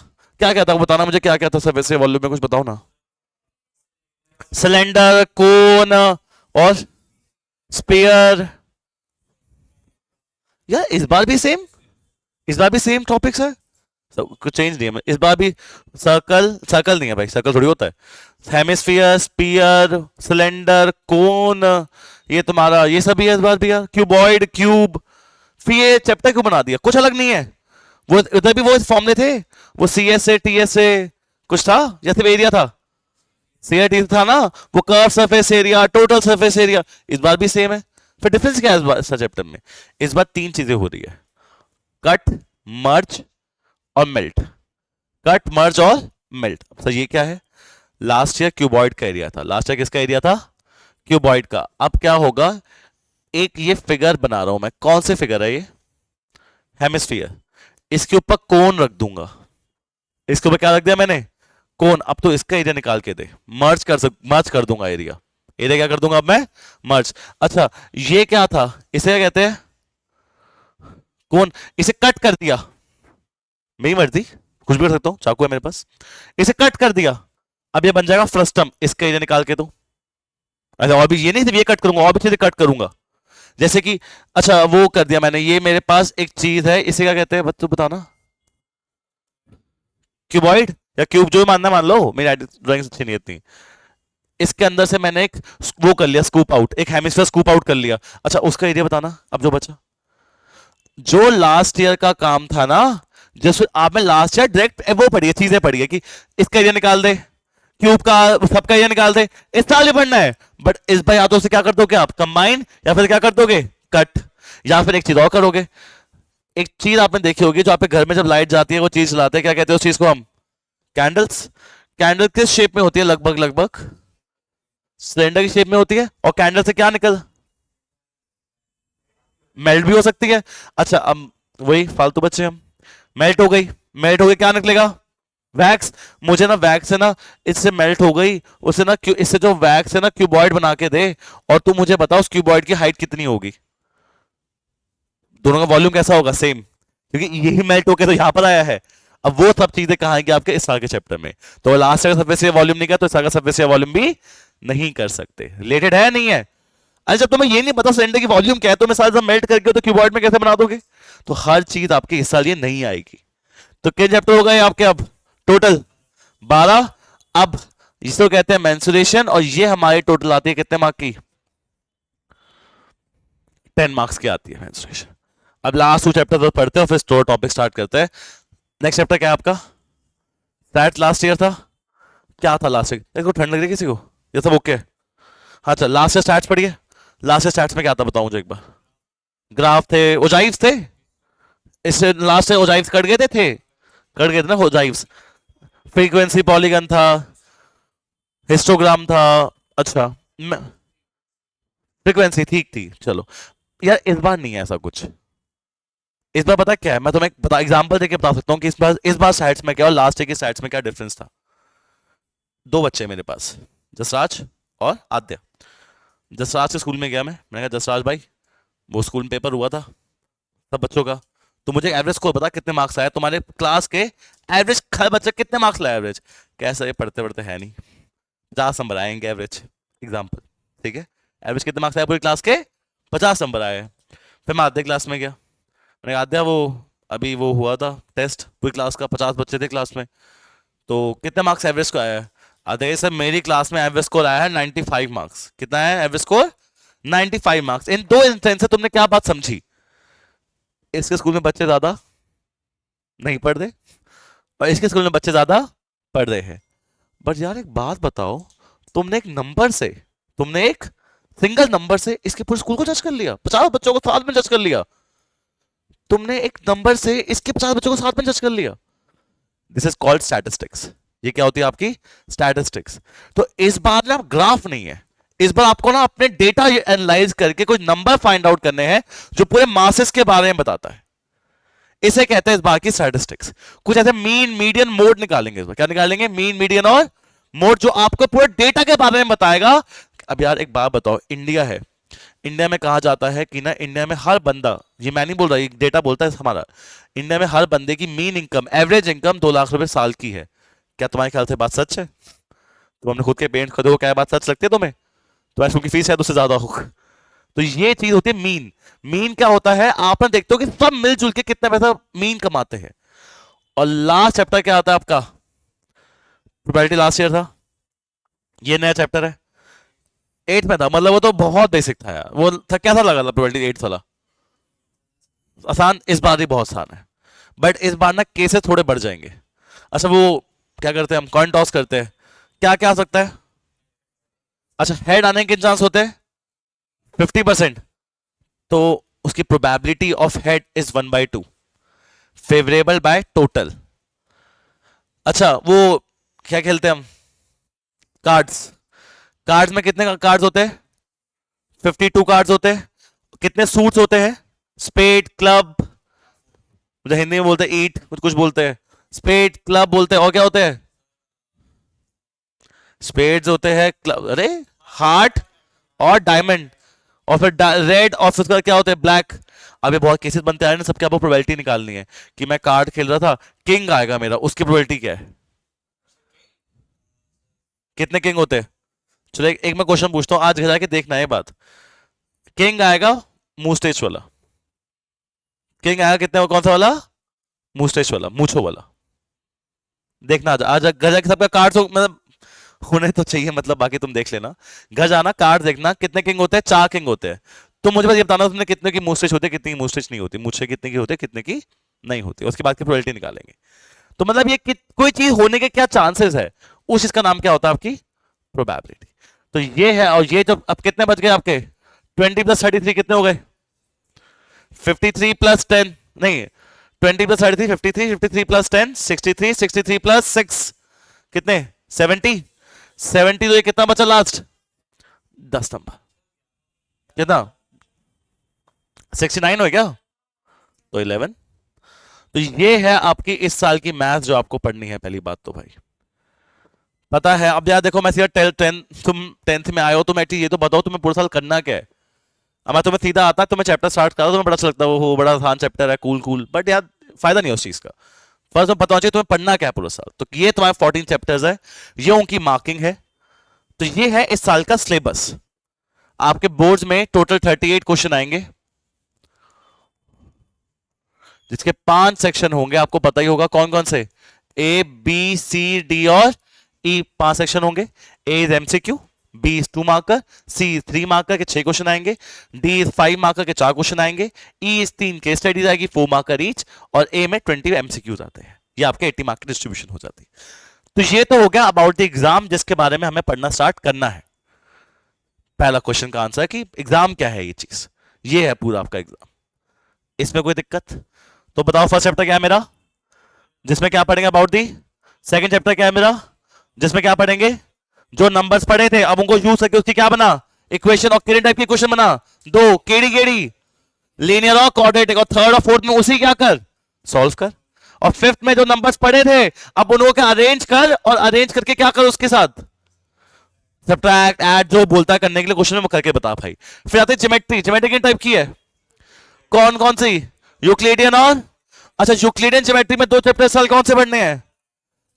Speaker 1: क्या क्या था बताना मुझे, क्या क्या था सब वैसे वॉल्यूम में कुछ बताओ ना। सिलेंडर, कोन और स्पेयर। यार इस बार भी सेम टॉपिक्स है, कुछ चेंज नहीं है इस बार भी। सर्कल नहीं है भाई, सर्कल थोड़ी होता है। हेमिस्फीयर, स्पीयर, सिलेंडर, कोन, ये तुम्हारा ये सभी है इस बार भी यार। क्यूबॉइड, क्यूब, फिर ये चैप्टर क्यों बना दिया, कुछ अलग नहीं है। वो उधर भी वो फॉर्मूले थे, वो C S A T S A कुछ था, या सिर्फ एरिया था, सी ए टी था ना, वो curve surface area, total surface area, इस बार भी सेम है। फिर डिफरेंस क्या है इस बार चैप्टर में, इस बार 3 चीजें हो रही है, कट, मर्ज और मेल्ट। कट, मर्ज और मेल्ट। सर ये क्या है, लास्ट ईयर क्यूबॉइड का एरिया था, लास्ट ईयर किसका एरिया था, क्यूबॉइड का। अब क्या होगा, एक ये फिगर बना रहा हूं मैं, कौन से फिगर है ये, हेमिस्फीयर, इसके ऊपर कोन रख दूंगा, इसके ऊपर क्या रख दिया मैंने, कोन। अब तो इसका एरिया निकाल के दे, मर्ज कर दूंगा एरिया, एरिया क्या कर दूंगा अब मैं, मर्ज। अच्छा ये क्या था, इसे क्या कहते हैं, कोन, इसे कट कर दिया, मेरी मर्जी, कुछ भी कर सकता हूं, चाकू है मेरे पास, इसे कट कर दिया, अब ये बन जाएगा फ्रस्टम, इसका एरिया निकाल के दो। अच्छा और भी ये नहीं सिर्फ ये कट करूंगा, और भी चीजें कट करूंगा, जैसे कि अच्छा वो कर दिया मैंने, ये मेरे पास एक चीज है, इसे क्या कहते हैं बच्चों बताना, क्यूबॉइड या क्यूब, जो मानना मान लो, मेरी ड्राइंग अच्छी नहीं इतनी। इसके अंदर से मैंने एक वो कर लिया स्कूप आउट, एक हेमिस्फीयर स्कूप आउट कर लिया। अच्छा उसका एरिया बताना अब जो बचा, जो लास्ट ईयर का काम था ना, जैसे आपने लास्ट ईयर डायरेक्ट वो पढ़ी है, चीजें पढ़ी है कि इसका एरिया निकाल दे, क्यूब का सबका एरिया निकाल दे, इस साल ही पढ़ना है। बट इस बार या तो से क्या कर दोगे आप, कंबाइन, या फिर क्या कर दोगे, कट, या फिर एक चीज और करोगे। एक चीज आपने देखी होगी, जो आपके घर में जब लाइट जाती है वो चीज चलाते हैं, क्या कहते हैं उस चीज को हम, कैंडल्स। कैंडल किस शेप में होती है, लगभग लगभग सिलेंडर की शेप में होती है, और कैंडल से क्या निकल, मेल्ट भी हो सकती है। अच्छा अब वही फालतू बच्चे हम, मेल्ट हो गई, मेल्ट हो गई क्या निकलेगा, वैक्स। मुझे ना वैक्स है ना, इससे मेल्ट हो गई, उसे ना इससे जो वैक्स है ना क्यूबॉइड बना के दे, और तू मुझे बता उस क्यूबॉइड की हाइट कितनी होगी, दोनों का वॉल्यूम कैसा होगा, सेम, क्योंकि यही मेल्ट होकर तो यहां पर आया है। अब वो सब चीजें कहाँ आएंगी आपके इस साल के चैप्टर में, तो लास्ट ईयर का सर्फेस एरिया वॉल्यूम नहीं किया, तो इस साल का सर्फेस एरिया वॉल्यूम भी नहीं कर सकते, रिलेटेड है नहीं है। अरे जब तुम्हें ये नहीं पता सिलेंडर की वॉल्यूम क्या है, तो मैं साल जब मेल्ट करके तो क्यूबॉइड में कैसे बना दोगे, तो हर चीज आपके इस साल ये नहीं आएगी। तो कितने चैप्टर हो गए आपके अब टोटल, 12। अब इसको कहते हैं मेंसुरेशन, और ये हमारी टोटल आती है कितने मार्क की, 10 मार्क्स की आती है मेंसुरेशन। अब लास्ट 2 चैप्टर तो पढ़ते हैं, फिर स्टोर टॉपिक स्टार्ट करते हैं। नेक्स्ट चैप्टर क्या है आपका, स्टैट लास्ट ईयर था, क्या था लास्ट ईयर, देखो ठंड लग रही है किसी को, ये सब ओके। हाँ चल लास्ट ईयर स्टैट्स पढ़िए, लास्ट ईयर स्टैट्स में क्या था बताओ मुझे एक बार, ग्राफ थे, ओजाइव्स थे, इससे लास्ट ईयर ओजाइव्स कट गए कट गए थे ना ओजाइव्स, फ्रीक्वेंसी पॉलीगन था, हिस्टोग्राम था। अच्छा फ्रीक्वेंसी ठीक थी, चलो। यार इस बार नहीं है ऐसा कुछ, इस बार पता क्या है, मैं तुम्हें बता एग्जांपल देके बता सकता हूँ कि इस बार साइड्स में क्या और लास्ट ईयर की साइड्स में क्या डिफरेंस था। 2 बच्चे मेरे पास, जसराज और आद्य। जसराज के स्कूल में गया मैंने कहा जसराज भाई, वो स्कूल में पेपर हुआ था सब बच्चों का, तो मुझे एवरेज स्कोर बता कितने मार्क्स आए तुम्हारे क्लास के, एवरेज बच्चे कितने मार्क्स लाए एवरेज, कैसा ये पढ़ते पढ़ते है नहीं, 50 नंबर आएंगे एवरेज, एग्जाम्पल, ठीक है। एवरेज कितने मार्क्स आए पूरी क्लास के, 50 नंबर आए। फिर मैं आधे क्लास में गया, मैंने कहा आध्या वो अभी वो हुआ था टेस्ट, पूरी क्लास का 50 बच्चे थे क्लास में, तो कितने मार्क्स एवरेज को आया है। आधे सर मेरी क्लास में एवरेज स्कोर आया है 95 मार्क्स। कितना है एवरेज स्कोर, 95 मार्क्स। इन 2 इंस्टेंस से तुमने क्या बात समझी, इसके स्कूल में बच्चे ज्यादा नहीं पढ़ रहे और इसके स्कूल में बच्चे ज्यादा पढ़ रहे हैं। बट यार एक बात बताओ, तुमने एक नंबर से तुमने एक सिंगल नंबर से इसके पूरे स्कूल को जज कर लिया, 50 बच्चों को साथ में जज कर लिया। तुमने एक नंबर से इसके 50 बच्चों को साथ में जज कर लिया। This is called statistics. ये क्या होती है आपकी स्टैटिस्टिक्स। तो इस बार ना ग्राफ नहीं है, इस बार आपको ना अपने डेटा एनालाइज करके कुछ नंबर फाइंड आउट करने हैं जो पूरे मासेस के बारे में बताता है। इसे कहते हैं इस बार की स्टैटिस्टिक्स। कुछ ऐसे मीन मीडियन मोड निकालेंगे इस बार। क्या निकालेंगे? मीन मीडियन और मोड, जो आपको पूरे डेटा के बारे में बताएगा। अब यार एक बात बताओ, इंडिया है, इंडिया में कहा जाता है कि ना इंडिया में हर बंदा, ये मैं नहीं बोल रहा, ये डेटा बोलता है हमारा, इंडिया में हर बंदे की mean income, average income 2 lakh रुपए साल की है। क्या तुम्हारे ख्याल से बात सच है? तुम अपने खुद के पेरेंट्स खुद हो, क्या बात सच लगती है तुम्हें? तुम्हारे स्कूल की फीस शायद उससे ज्यादा हो। तो ये चीज होती है मीन। मीन क्या होता है? आप ना देखते हो कि सब मिलजुल के कितना पैसा मीन कमाते हैं। और लास्ट चैप्टर क्या आता है आपका? प्रोबेबिलिटी लास्ट ईयर था, ये नया चैप्टर है, 8 में था, मतलब वो तो बहुत बेसिक था यार। वो था, कैसा लगा था प्रोबेबिलिटी 8 वाला? आसान। इस बार ही बहुत आसान है, बट इस बार ना केसेस थोड़े बढ़ जाएंगे। अच्छा वो क्या करते हैं हम? कॉइन टॉस करते हैं। क्या क्या आ सकता है? अच्छा हेड आने के चांस होते हैं 50%, तो उसकी probability of head is 1/2, favourable by total. अच्छा वो क्या खेलते हैं हम? कार्ड्स। कार्ड्स में कितने कार्ड्स होते हैं? 52 कार्ड्स होते हैं। कितने सूट्स होते हैं? स्पेड, क्लब, मुझे हिंदी में बोलते हैं ईट, कुछ कुछ बोलते हैं स्पेड, क्लब बोलते हैं, और क्या होते हैं? स्पेड्स होते हैं, क्लब, अरे हार्ट और डायमंड, और फिर रेड, और फिर क्या होते हैं? ब्लैक। अभी बहुत केसेस बनते हैं ना, सबके आपको प्रोबेबिलिटी निकालनी है कि मैं कार्ड खेल रहा था, किंग आएगा मेरा, उसकी प्रोबेबिलिटी क्या है? कितने किंग होते हैं? चलो एक मैं क्वेश्चन पूछता हूं, आज घर आके देखना है बात। किंग आएगा मूस्टेच वाला, किंग आएगा कितने, कौन सा वाला? मूस्टेच वाला, मूछो वाला। देखना आज घर जाके सबका कार्ड मतलब होने तो चाहिए, मतलब बाकी तुम देख लेना। घर जाना, कार्ड देखना, कितने किंग होते हैं? 4 किंग होते हैं। तो मुझे बस ये बताना तुमने कितने की मूस्टेच होती है, कितनी की मूस्टेच नहीं होती, मुझसे कितने की होती है, कितने की नहीं होती, उसके बाद की प्रोबेबिलिटी निकालेंगे। तो मतलब ये कोई चीज होने के क्या चांसेस है, उस चीज का नाम क्या होता है? आपकी प्रोबेबिलिटी। तो ये है। और ये जो अब कितने बच गए आपके? 20 + 33 कितने हो गए? 53 + 10, नहीं 20 + 33 53, 53 + 10 63, 63 + 6 कितने? 70। 70, तो ये कितना बचा लास्ट? 10 नंबर। कितना? 69 हो क्या? तो 11। तो ये है आपकी इस साल की मैथ जो आपको पढ़नी है। पहली बात तो भाई पता है। अब यार देखो, मैं सीधा तुम 10th में आए हो, तो मैं ये तो बताओ तुम्हें पूरा साल करना क्या है। अब मैं तुम्हें सीधा आता है, तुम्हें चैप्टर स्टार्ट करा, तुम्हें बड़ा अच्छा लगता है, वो बड़ा आसान चैप्टर है, कूल कूल, बट यार फायदा नहीं है उस चीज का। फर्स्ट में पता चाहिए तुम्हें पढ़ना क्या है पूरा साल। तो ये तुम्हारे 14 चैप्टर्स है, ये उनकी मार्किंग है। तो ये है इस साल का सिलेबस। आपके बोर्ड्स में टोटल 38 क्वेश्चन आएंगे, जिसके 5 सेक्शन होंगे। आपको पता ही होगा कौन कौन से, ए बी सी डी और ई, 5 सेक्शन होंगे। A is MCQ, B is 2 marker, C is 3 marker के 6 क्वेश्चन आएंगे, डी इज 5 मार्कर के 4 क्वेश्चन आएंगे, ई इज 3 केस स्टडीज आएगी 4 मार्कर ईच, और ए में 20 एमसीक्यूज आते हैं। ये आपके 80 मार्क की डिस्ट्रीब्यूशन हो जाती है। तो ये तो हो गया अबाउट द एग्जाम, जिसके बारे में हमें पढ़ना स्टार्ट करना है। पहला क्वेश्चन का आंसर कि एग्जाम क्या है, ये चीज, ये है पूरा आपका एग्जाम। इसमें कोई दिक्कत? तो बताओ फर्स्ट चैप्टर क्या है मेरा, जिसमें क्या पढ़ेंगे अबाउट दी। सेकंड चैप्टर क्या है मेरा, जिसमें क्या पढ़ेंगे? जो नंबर्स पढ़े थे, अब उनको यूज करके उसकी क्या बना, इक्वेशन और किरण टाइप की क्वेश्चन बना। दो केड़ी केड़ी, लीनियर और क्वाड्रेटिक, और थर्ड और फोर्थ में उसी क्या कर, सॉल्व कर। और फिफ्थ में जो नंबर्स पढ़े थे, अब उनको क्या अरेंज कर, और अरेंज करके क्या कर उसके साथ, सब्ट्रैक्ट ऐड जो बोलता है करने के लिए क्वेश्चन में करके बता भाई। फिर आते ज्योमेट्री। ज्योमेट्री किन टाइप की है, कौन कौन सी? यूक्लिडियन और, अच्छा यूक्लिडियन ज्योमेट्री में 2 चैप्टर साल कौन से पढ़ने हैं,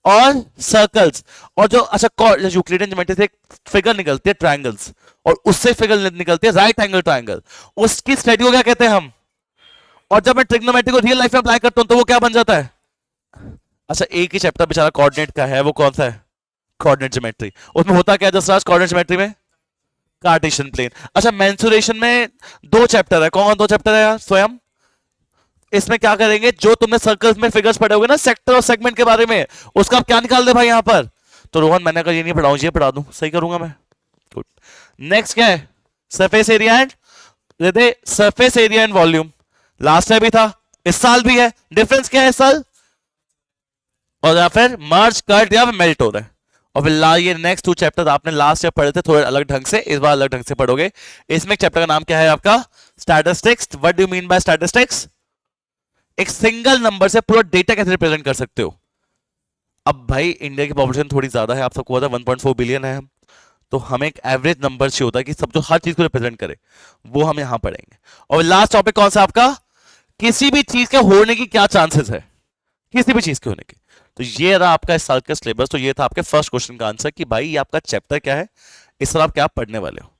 Speaker 1: और सर्कल्स। और जो अच्छा यूक्लिडियन ज्योमेट्री से एक फिगर निकलती है ट्रायंगल्स, और उससे फिगर निकलती है राइट एंगल ट्रायंगल, उसकी स्टडी को क्या कहते हैं हम। और जब मैं ट्रिग्नोमेट्री को रियल लाइफ में अप्लाई करता हूं तो वो क्या बन जाता है। अच्छा एक ही चैप्टर बेचारा कोऑर्डिनेट का है, वो कौन सा है, कोऑर्डिनेट ज्योमेट्री। उसमें होता क्या है जसराज कोऑर्डिनेट ज्योमेट्री में, कार्टेशियन प्लेन। अच्छा मेंसुरेशन में 2 चैप्टर है, कौन 2 चैप्टर है यार स्वयं। इसमें क्या करेंगे, जो तुमने सर्कल्स में फिगर्स पढ़े होंगे ना सेक्टर और सेगमेंट के बारे में, उसका आप क्या निकाल दे भाई यहां पर। तो रोहन मैंने कहा ये नहीं पढ़ाऊं, ये पढ़ा दूं, सही करूंगा मैं। गुड। नेक्स्ट क्या है? सरफेस एरिया एंड, देखते surface area and volume last time भी था, इस साल भी है। डिफरेंस क्या है इस साल? और या फिर मर्ज कट या मेल्ट हो रहा है। और फिर ये नेक्स्ट 2 चैप्टर आपने लास्ट ईयर पढ़े थे थोड़े अलग ढंग से, इस बार अलग ढंग से पढ़ोगे। इसमें चैप्टर का नाम क्या है आपका? Statistics. What do you mean by statistics? एक सिंगल नंबर से पूरा डेटा कैसे रिप्रेजेंट कर सकते हो। अब भाई इंडिया की पॉपुलेशन थोड़ी ज्यादा है, आप सबको पता है 1.4 बिलियन है हम, तो हमें एक एवरेज नंबर चाहिए होता है कि सब जो हर चीज को रिप्रेजेंट करे, वो हम यहां पढ़ेंगे। और लास्ट टॉपिक कौन सा आपका? किसी भी चीज के होने की क्या चांसेस है, किसी भी चीज के होने के। तो ये रहा आपका इस साल का सिलेबस। तो ये था आपके फर्स्ट क्वेश्चन का आंसर कि भाई ये आपका चैप्टर क्या है, इस साल आप क्या पढ़ने वाले हो।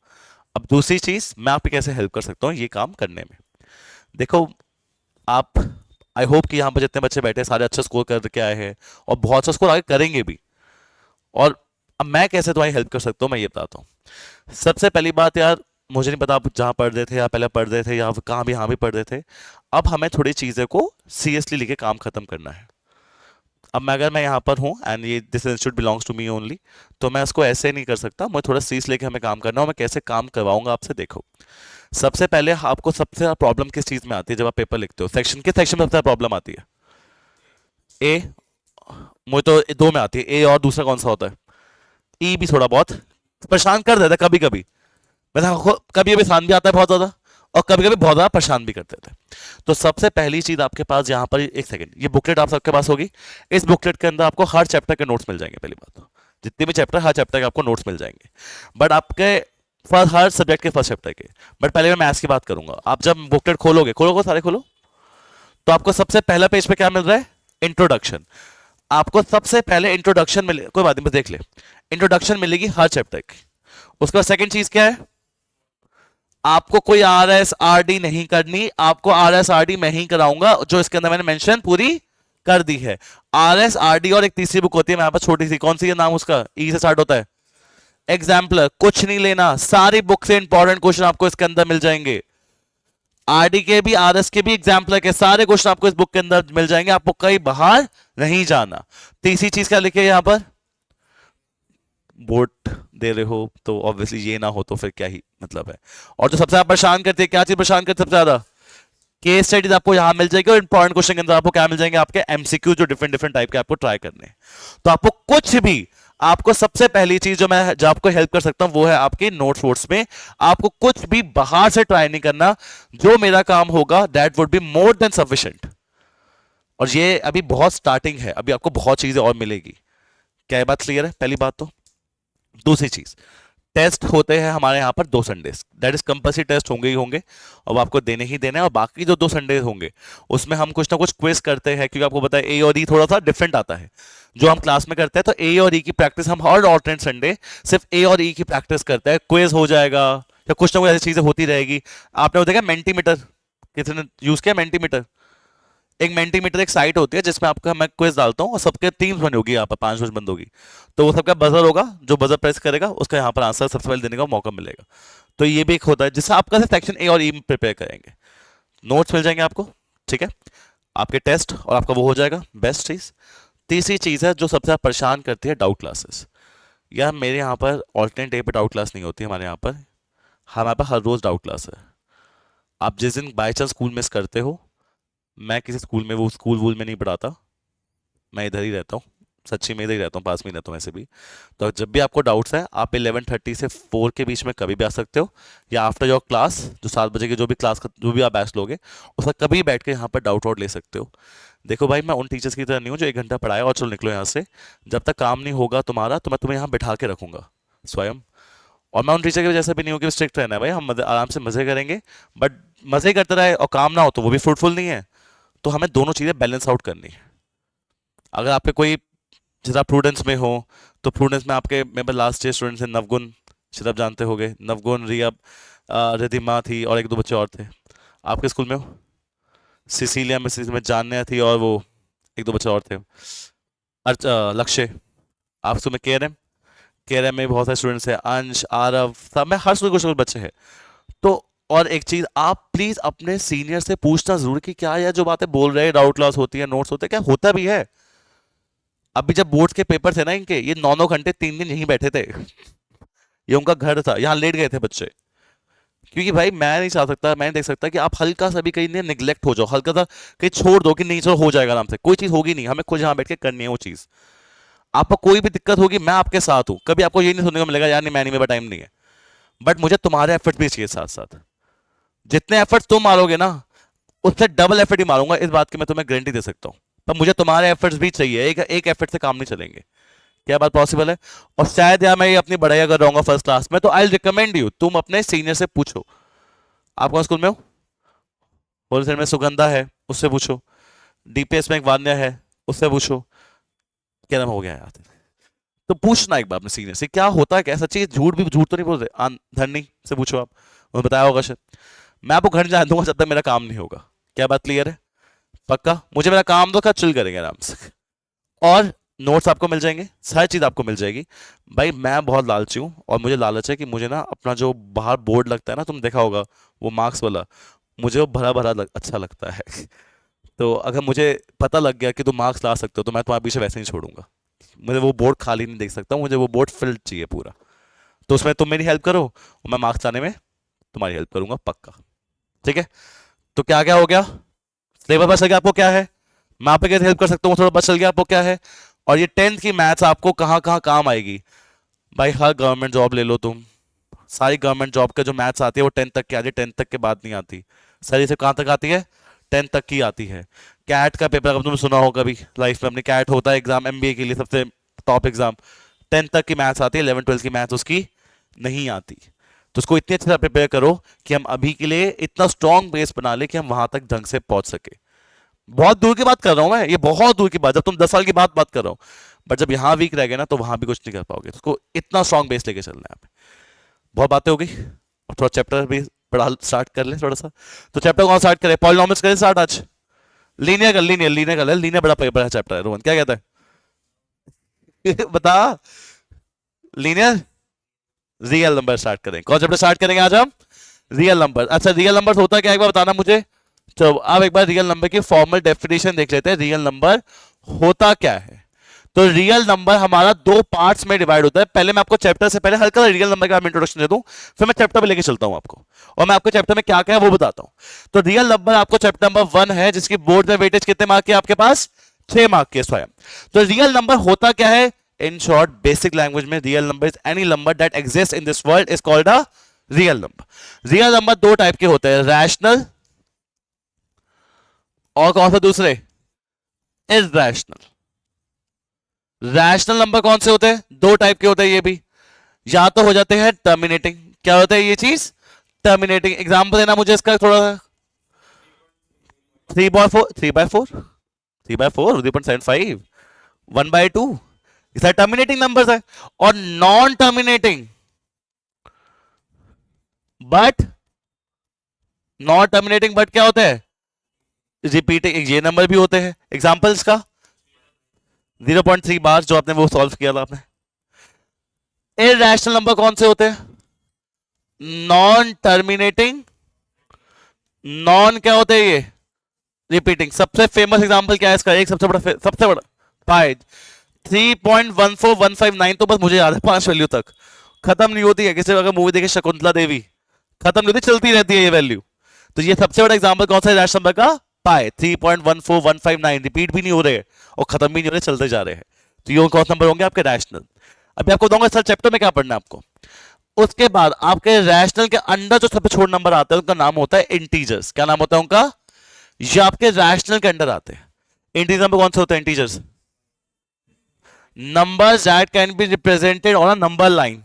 Speaker 1: अब दूसरी चीज, मैं आपकी कैसे हेल्प कर सकता हूं ये काम करने में। देखो आप, आई होप कि यहां पर जितने बच्चे बैठे सारे अच्छा स्कोर करके आए हैं और बहुत सा स्कोर आगे करेंगे भी। और अब मैं कैसे तुम्हारी हेल्प कर सकता हूं मैं ये बताता हूं। सबसे पहली बात यार, मुझे नहीं पता आप जहां पढ़ रहे थे या पहले पढ़ रहे थे या कहां भी, यहां भी पढ़ रहे थे। अब हमें थोड़ी चीजें को सीरियसली लेके काम खत्म करना है। अब मैं अगर मैं यहाँ पर हूँ एंड ये this institute belongs to me only, तो मैं इसको ऐसे नहीं कर सकता, मुझे थोड़ा सीरियस लेके हमें काम करना है। और मैं कैसे काम करवाऊंगा आपसे, देखो सबसे पहले आपको सबसे ज्यादा प्रॉब्लम किस चीज में आती है जब आप पेपर लिखते हो? सेक्शन के सेक्शन में सबसे ज्यादा प्रॉब्लम आती है? ए, मुझे तो दो में आती है, ए और दूसरा कौन सा होता है? ई भी थोड़ा बहुत परेशान कर देता है कभी कभी, वैसे कभी कभी आसान भी आता है बहुत ज्यादा, और कभी कभी बहुत ज्यादा परेशान भी कर देता है। तो सबसे पहली चीज आपके पास यहाँ पर, एक सेकंड, ये बुकलेट आप सबके पास होगी। इस बुकलेट के अंदर आपको हर चैप्टर के नोट्स मिल जाएंगे। पहली बात तो जितने भी चैप्टर, हर चैप्टर के आपको नोट्स मिल जाएंगे, बट आपके हर सब्जेक्ट के फर्स्ट चैप्टर के। बट पहले मैं मैथ्स की बात करूंगा। आप जब बुकलेट खोलोगे, खोलोगे सारे खोलो, तो आपको सबसे पहला पेज पे क्या मिल रहा है? इंट्रोडक्शन। आपको सबसे पहले इंट्रोडक्शन मिले, कोई बात नहीं बस देख ले, इंट्रोडक्शन मिलेगी हर चैप्टर की। उसके बाद सेकंड चीज क्या है? आपको कोई आर एस आर डी नहीं करनी, आपको आर एस आर डी मैं ही कराऊंगा, जो इसके अंदर मैंने मेंशन पूरी कर दी है। आर एस आर डी और एक तीसरी बुक होती है मेरे पास छोटी सी, कौन सी है नाम उसका? ई से स्टार्ट होता है, एग्जाम्पलर। कुछ नहीं लेना, सारी बुक से इंपॉर्टेंट क्वेश्चन आपको इसके अंदर मिल जाएंगे। आरडी के भी, आरएस के भी, एग्जाम्पलर के सारे क्वेश्चन आपको इस बुक के अंदर मिल जाएंगे, आपको कहीं बाहर नहीं जाना। तीसरी चीज क्या लिखे यहां पर? बोर्ड दे रहे हो तो ऑब्वियसली ये ना हो तो फिर क्या ही मतलब है। और जो सबसे ज्यादा परेशान करती है, क्या चीज परेशान करती है सबसे ज्यादा? केस स्टडीज आपको यहां मिल जाएगी, और इंपॉर्टेंट क्वेश्चन के अंदर आपको क्या मिल जाएंगे? आपके एमसीक्यू, जो डिफरेंट डिफरेंट टाइप के आपको ट्राई करने हैं। तो आपको कुछ भी, आपको सबसे पहली चीज जो मैं जो आपको हेल्प कर सकता हूं वो है आपके नोट्स वोट्स में। आपको कुछ भी बाहर से ट्राई नहीं करना, जो मेरा काम होगा that would be more than sufficient. और ये अभी बहुत स्टार्टिंग है, अभी आपको बहुत चीजें और मिलेगी। क्या ये बात क्लियर है? पहली बात तो। दूसरी चीज, टेस्ट होते हैं हमारे यहाँ पर 2 Sunday, that is compulsory test होंगे ही होंगे, और आपको देने ही देने हैं। और बाकी जो 2 संडे होंगे उसमें हम कुछ ना कुछ क्विज करते हैं, क्योंकि आपको पता है ए और ई थोड़ा सा डिफरेंट आता है जो हम क्लास में करते हैं। तो ए और ई की प्रैक्टिस हम हर ऑल्टरनेट संडे सिर्फ ए और ई की प्रैक्टिस करते हैं। क्विज हो जाएगा या कुछ ना कुछ ऐसी चीजें होती रहेगी। आपने वो देखा मेंटीमीटर, किसी ने यूज किया मेंटीमीटर? एक मेंटीमीटर एक साइट होती है जिसमें आपका मैं क्विज डालता हूँ और सबके टीम्स बनी होगी, यहाँ पर 5 बंद होगी, तो वो सबका बजर होगा, जो बजर प्रेस करेगा उसका यहाँ पर आंसर सबसे पहले देने का मौका मिलेगा। तो ये भी एक होता है जिससे आपका सेक्शन ए और ई में प्रिपेयर करेंगे, नोट्स मिल जाएंगे आपको, ठीक है, आपके टेस्ट और आपका वो हो जाएगा बेस्ट चीज। तीसरी चीज है जो सबसे ज्यादा परेशान करती है, डाउट क्लासेस। यार मेरे यहाँ पर ऑल्टरनेट डे पर डाउट क्लास नहीं होती, हमारे यहाँ पर, हमारे पास हर रोज डाउट क्लास है। आप जिस दिन बाई चांस स्कूल मिस करते हो, मैं किसी स्कूल में, वो स्कूल वूल में नहीं पढ़ाता, मैं इधर ही रहता हूँ, सच्ची में इधर ही रहता हूँ, पास में ही रहता हूँ ऐसे भी। तो जब भी आपको डाउट्स है, आप 11:30 से 4 के बीच में कभी भी आ सकते हो, या आफ्टर योर क्लास जो 7 बजे की जो भी क्लास जो भी आप बैच लोगे उसका कभी बैठ के यहाँ पर डाउट वाउट ले सकते हो। देखो भाई, मैं उन टीचर्स की तरह नहीं हूँ जो 1 घंटा पढ़ाए और चलो निकलो यहाँ से। जब तक काम नहीं होगा तुम्हारा तो मैं तुम्हें यहाँ बैठा के रखूंगा स्वयं। और मैं उन टीचर की वजह से भी नहीं हूँ कि स्ट्रिक्ट रहना है भाई, हम आराम से मजे करेंगे, बट मजे करते रहे और काम ना हो तो वो भी फ्रूटफुल नहीं है। तो हमें दोनों चीज़ें बैलेंस आउट करनी है। अगर आपके कोई, जैसे आप प्रूडेंस में हो, तो प्रूडेंस में आपके मेरे लास्ट ईयर स्टूडेंट्स हैं नवगुण, शायद आप जानते होंगे, नवगुण, रिया, रिधिमा थी और 1-2 बच्चे और थे। आपके स्कूल में हो? सिसिलिया में जानने थी और वो 1-2 बच्चे और थे। लक्ष्य, आप स्कूल में केरम, केरम में बहुत सारे स्टूडेंट्स हैं, अंश, आरव, सब में हर स्कूल कुछ बच्चे हैं। तो और एक चीज, आप प्लीज अपने सीनियर से पूछना जरूर कि क्या यार जो बातें बोल रहे हैं, डाउट क्लास होती है, नोट्स होते हैं, क्या होता भी है? अभी जब बोर्ड्स के पेपर थे ना इनके, ये 9-9 घंटे 3 दिन यहीं बैठे थे, ये उनका घर था, यहाँ लेट गए थे बच्चे। क्योंकि भाई मैं नहीं चाह सकता, मैं नहीं देख सकता कि आप हल्का सा भी कहीं निगलेक्ट हो जाओ, हल्का सा कहीं छोड़ दो कि नहीं चलो हो जाएगा आराम से, कोई चीज होगी नहीं, हमें खुद यहाँ बैठ के करनी है वो चीज। आपको कोई भी दिक्कत होगी मैं आपके साथ हूँ, कभी आपको ये नहीं सुनने को मिलेगा यार नहीं मैं नहीं, मेरा टाइम नहीं है। बट मुझे तुम्हारे एफर्ट भी चाहिए साथ साथ। जितने एफर्ट्स तुम मारोगे ना उससे डबल एफर्ट ही मारूंगा, इस बात की मैं तुम्हें गारंटी दे सकता हूँ। पर मुझे तुम्हारे एफर्ट्स भी चाहिए, एक एफर्ट से काम नहीं चलेंगे। क्या बात पॉसिबल है? और शायद यार मैं ये अपनी बढ़ाई अगर रहूंगा फर्स्ट क्लास में, तो आई रिकमेंड यू, तुम अपने सीनियर से पूछो। आप कौन स्कूल में हो? होलसेल में सुगंधा है, उससे पूछो। डीपीएस में एक वान्या है, उससे पूछो। क्या नाम हो गया यार? तो पूछना एक बार अपने सीनियर से क्या होता है, क्या सच्ची झूठ तो नहीं बोल रहे। धरनी से पूछो आप, उन्हें बताया होगा शायद। मैं आपको घर जान दूंगा जब तक मेरा काम नहीं होगा। क्या बात क्लियर है? पक्का मुझे मेरा काम दो, चिल करेंगे आराम से। और नोट्स आपको मिल जाएंगे, सारी चीज आपको मिल जाएगी। भाई मैं बहुत लालची हूँ और मुझे लालच है कि मुझे ना अपना जो बाहर बोर्ड लगता है ना, तुम देखा होगा वो मार्क्स वाला, मुझे वो भरा भरा अच्छा लगता है। तो अगर मुझे पता लग गया कि तुम मार्क्स ला सकते हो तो मैं तुम्हारे पीछे वैसे नहीं छोड़ूंगा। मुझे वो बोर्ड खाली नहीं देख सकता, मुझे वो बोर्ड फिल्ड चाहिए पूरा। तो उसमें तुम मेरी हेल्प करो और मैं मार्क्स लाने में तुम्हारी हेल्प करूंगा पक्का। ठीक है? तो क्या क्या हो गया? सिलेबस बस चल गया आपको क्या है, मैं आप पे कैसे हेल्प कर सकता हूँ थोड़ा बस चल गया आपको क्या है। और ये 10th की मैथ्स आपको कहाँ कहाँ काम आएगी? भाई हर गवर्नमेंट जॉब ले लो तुम, सारी गवर्नमेंट जॉब का जो मैथ्स आती है वो 10th तक की आती है, 10th तक के बाद नहीं आती। सर से कहाँ तक आती है? 10th तक की आती है। कैट का पेपर अगर तुमने सुना हो कभी लाइफ में अपनी, कैट होता है एग्जाम एमबीए के लिए सबसे टॉप एग्जाम। 10th तक की मैथ्स आती है, 11 12 की मैथ्स उसकी नहीं आती। तो उसको इतनी अच्छी तरह प्रिपेयर करो कि हम अभी के लिए इतना स्ट्रॉन्ग बेस बना ले कि हम वहां तक ढंग से पहुंच सके। बहुत दूर की बात कर रहा हूं मैं, ये बहुत दूर की बात, जब तुम 10 साल की बात कर रहा हूं। बट जब यहां वीक रह गए ना तो वहां भी कुछ नहीं कर पाओगे, तो उसको इतना स्ट्रॉन्ग बेस लेके चलना है। बहुत बातें हो गई, और थोड़ा चैप्टर भी पढ़ा स्टार्ट कर ले थोड़ा सा। तो चैप्टर कौन स्टार्ट करे? पॉलिनॉमियल्स करें स्टार्ट आज? लीनियर बड़ा बड़ा चैप्टर है। रोहन क्या कहता है? बता। लीनियर रियल नंबर स्टार्ट करें। कौन चैप्टर स्टार्ट करेंगे आज हम? Real number. अच्छा रियल नंबर होता क्या एक बार बताना मुझे। तो अब एक बार रियल नंबर की फॉर्मल डेफिनेशन देख लेते हैं, रियल नंबर होता क्या है। तो रियल नंबर हमारा दो पार्ट्स में डिवाइड होता है। पहले मैं आपको चैप्टर से पहले हल्का रियल नंबर का इंट्रोडक्शन दे दूं, फिर मैं चैप्टर पे लेके चलता हूं आपको, और मैं आपको चैप्टर में क्या क्या है वो बताता हूं। तो रियल नंबर आपको चैप्टर नंबर 1 है, जिसकी बोर्ड में वेटेज कितने मार्क के आपके पास? 6 मार्क के स्वयं। तो रियल नंबर होता क्या है? इन शॉर्ट बेसिक लैंग्वेज में real number is any number that exist in this world is called a real number. Real number दो टाइप के होते हैं, रैशनल और कौन सा दूसरे? इरैशनल। रैशनल नंबर कौन से होते हैं? दो टाइप के होते हैं ये भी, या तो हो जाते हैं टर्मिनेटिंग। क्या होता है ये चीज? टर्मिनेटिंग। एग्जाम्पल देना मुझे इसका थोड़ा। 3/4 3/4 3/4 0.75 1/2, ये टर्मिनेटिंग नंबर्स है। और नॉन टर्मिनेटिंग बट, क्या होते हैं? रिपीटिंग। ये नंबर भी होते हैं। एग्जाम्पल्स का 0.3 बार जो आपने वो सॉल्व किया था आपने। इरैशनल नंबर कौन से होते हैं? नॉन टर्मिनेटिंग, नॉन क्या होते हैं ये? रिपीटिंग। सबसे फेमस एग्जांपल क्या है इसका? एक सबसे बड़ा पाई 3.14159, तो बस मुझे याद है 5 वैल्यू तक खत्म नहीं होती है। किसी अगर मूवी देखे शकुंतला देवी, खत्म नहीं होती, चलती रहती है ये वैल्यू। तो ये सबसे बड़ा एग्जांपल कौन सा है रैशनल नंबर का? पाई 3.14159, रिपीट भी नहीं हो रहे और खत्म भी नहीं हो रहे, चलते जा रहे हैं। तो ये कौन नंबर होंगे आपके? रैशनल। अभी आपको दूंगा सर चैप्टर में क्या पढ़ना है आपको। उसके बाद आपके रैशनल के अंदर जो सबसे छोटा नंबर आता है उनका नाम होता है इंटीजर्स। क्या नाम होता है उनका? ये आपके रैशनल के अंदर आते हैं। इंटीजर नंबर कौन से होते हैं? Integers numbers that can be represented on a number line.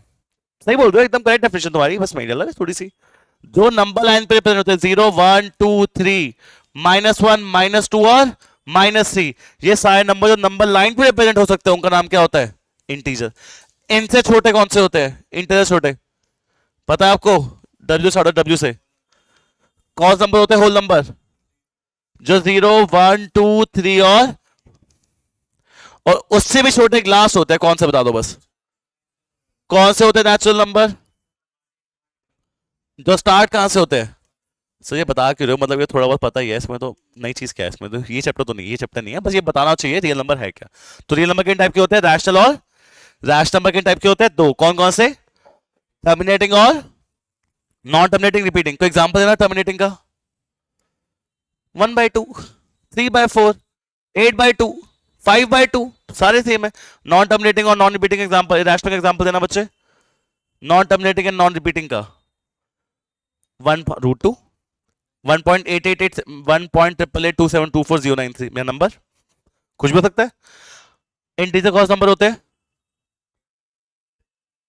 Speaker 1: सही बोल रहे हो, एकदम करेक्ट डेफिनेशन तुम्हारी, बस मेरी अलग है थोड़ी सी। जो नंबर लाइन पे रिप्रेजेंट होते हैं 0 1 2 3 -1 -2 और -3, ये सारे नंबर जो नंबर लाइन पे रिप्रेजेंट हो सकते हैं उनका नाम क्या होता है? इंटीजर। इनसे छोटे कौन से होते हैं? इंटीजर छोटे पता है आपको? डब्ल्यू से डब्ल्यू से कौन नंबर होते हैं? होल नंबर जो 0 1 2 3 और उससे भी छोटे ग्लास होते हैं, कौन से बता दो बस। कौन से होते हैं नेचुरल नंबर? जो स्टार्ट कहां से होते हैं? सर ये बता क्यों रहे हो, मतलब ये थोड़ा बहुत पता ही है, इसमें तो नई चीज क्या है इसमें, तो ये चैप्टर तो नहीं, ये चैप्टर नहीं है, बस ये बताना चाहिए रियल नंबर है क्या। तो रियल नंबर किन टाइप के होते हैं? रैशनल और रैशनल नंबर किन टाइप के होते हैं? दो। कौन कौन से? टर्मिनेटिंग और नॉन टर्मिनेटिंग रिपीटिंग। कोई एग्जांपल देना टर्मिनेटिंग का? 1/2, 3/4, 8/2, 5/2, सारे सेम है। नॉन टर्मिनेटिंग और नॉन रिपीटिंग एग्जांपल, रैशनल का एग्जांपल देना बच्चे। Non terminating and non repeating का 1√2, 1.888, 1.888272409 मेरा नंबर, कुछ भी हो सकता है। इंटीजर कौन नंबर होते हैं?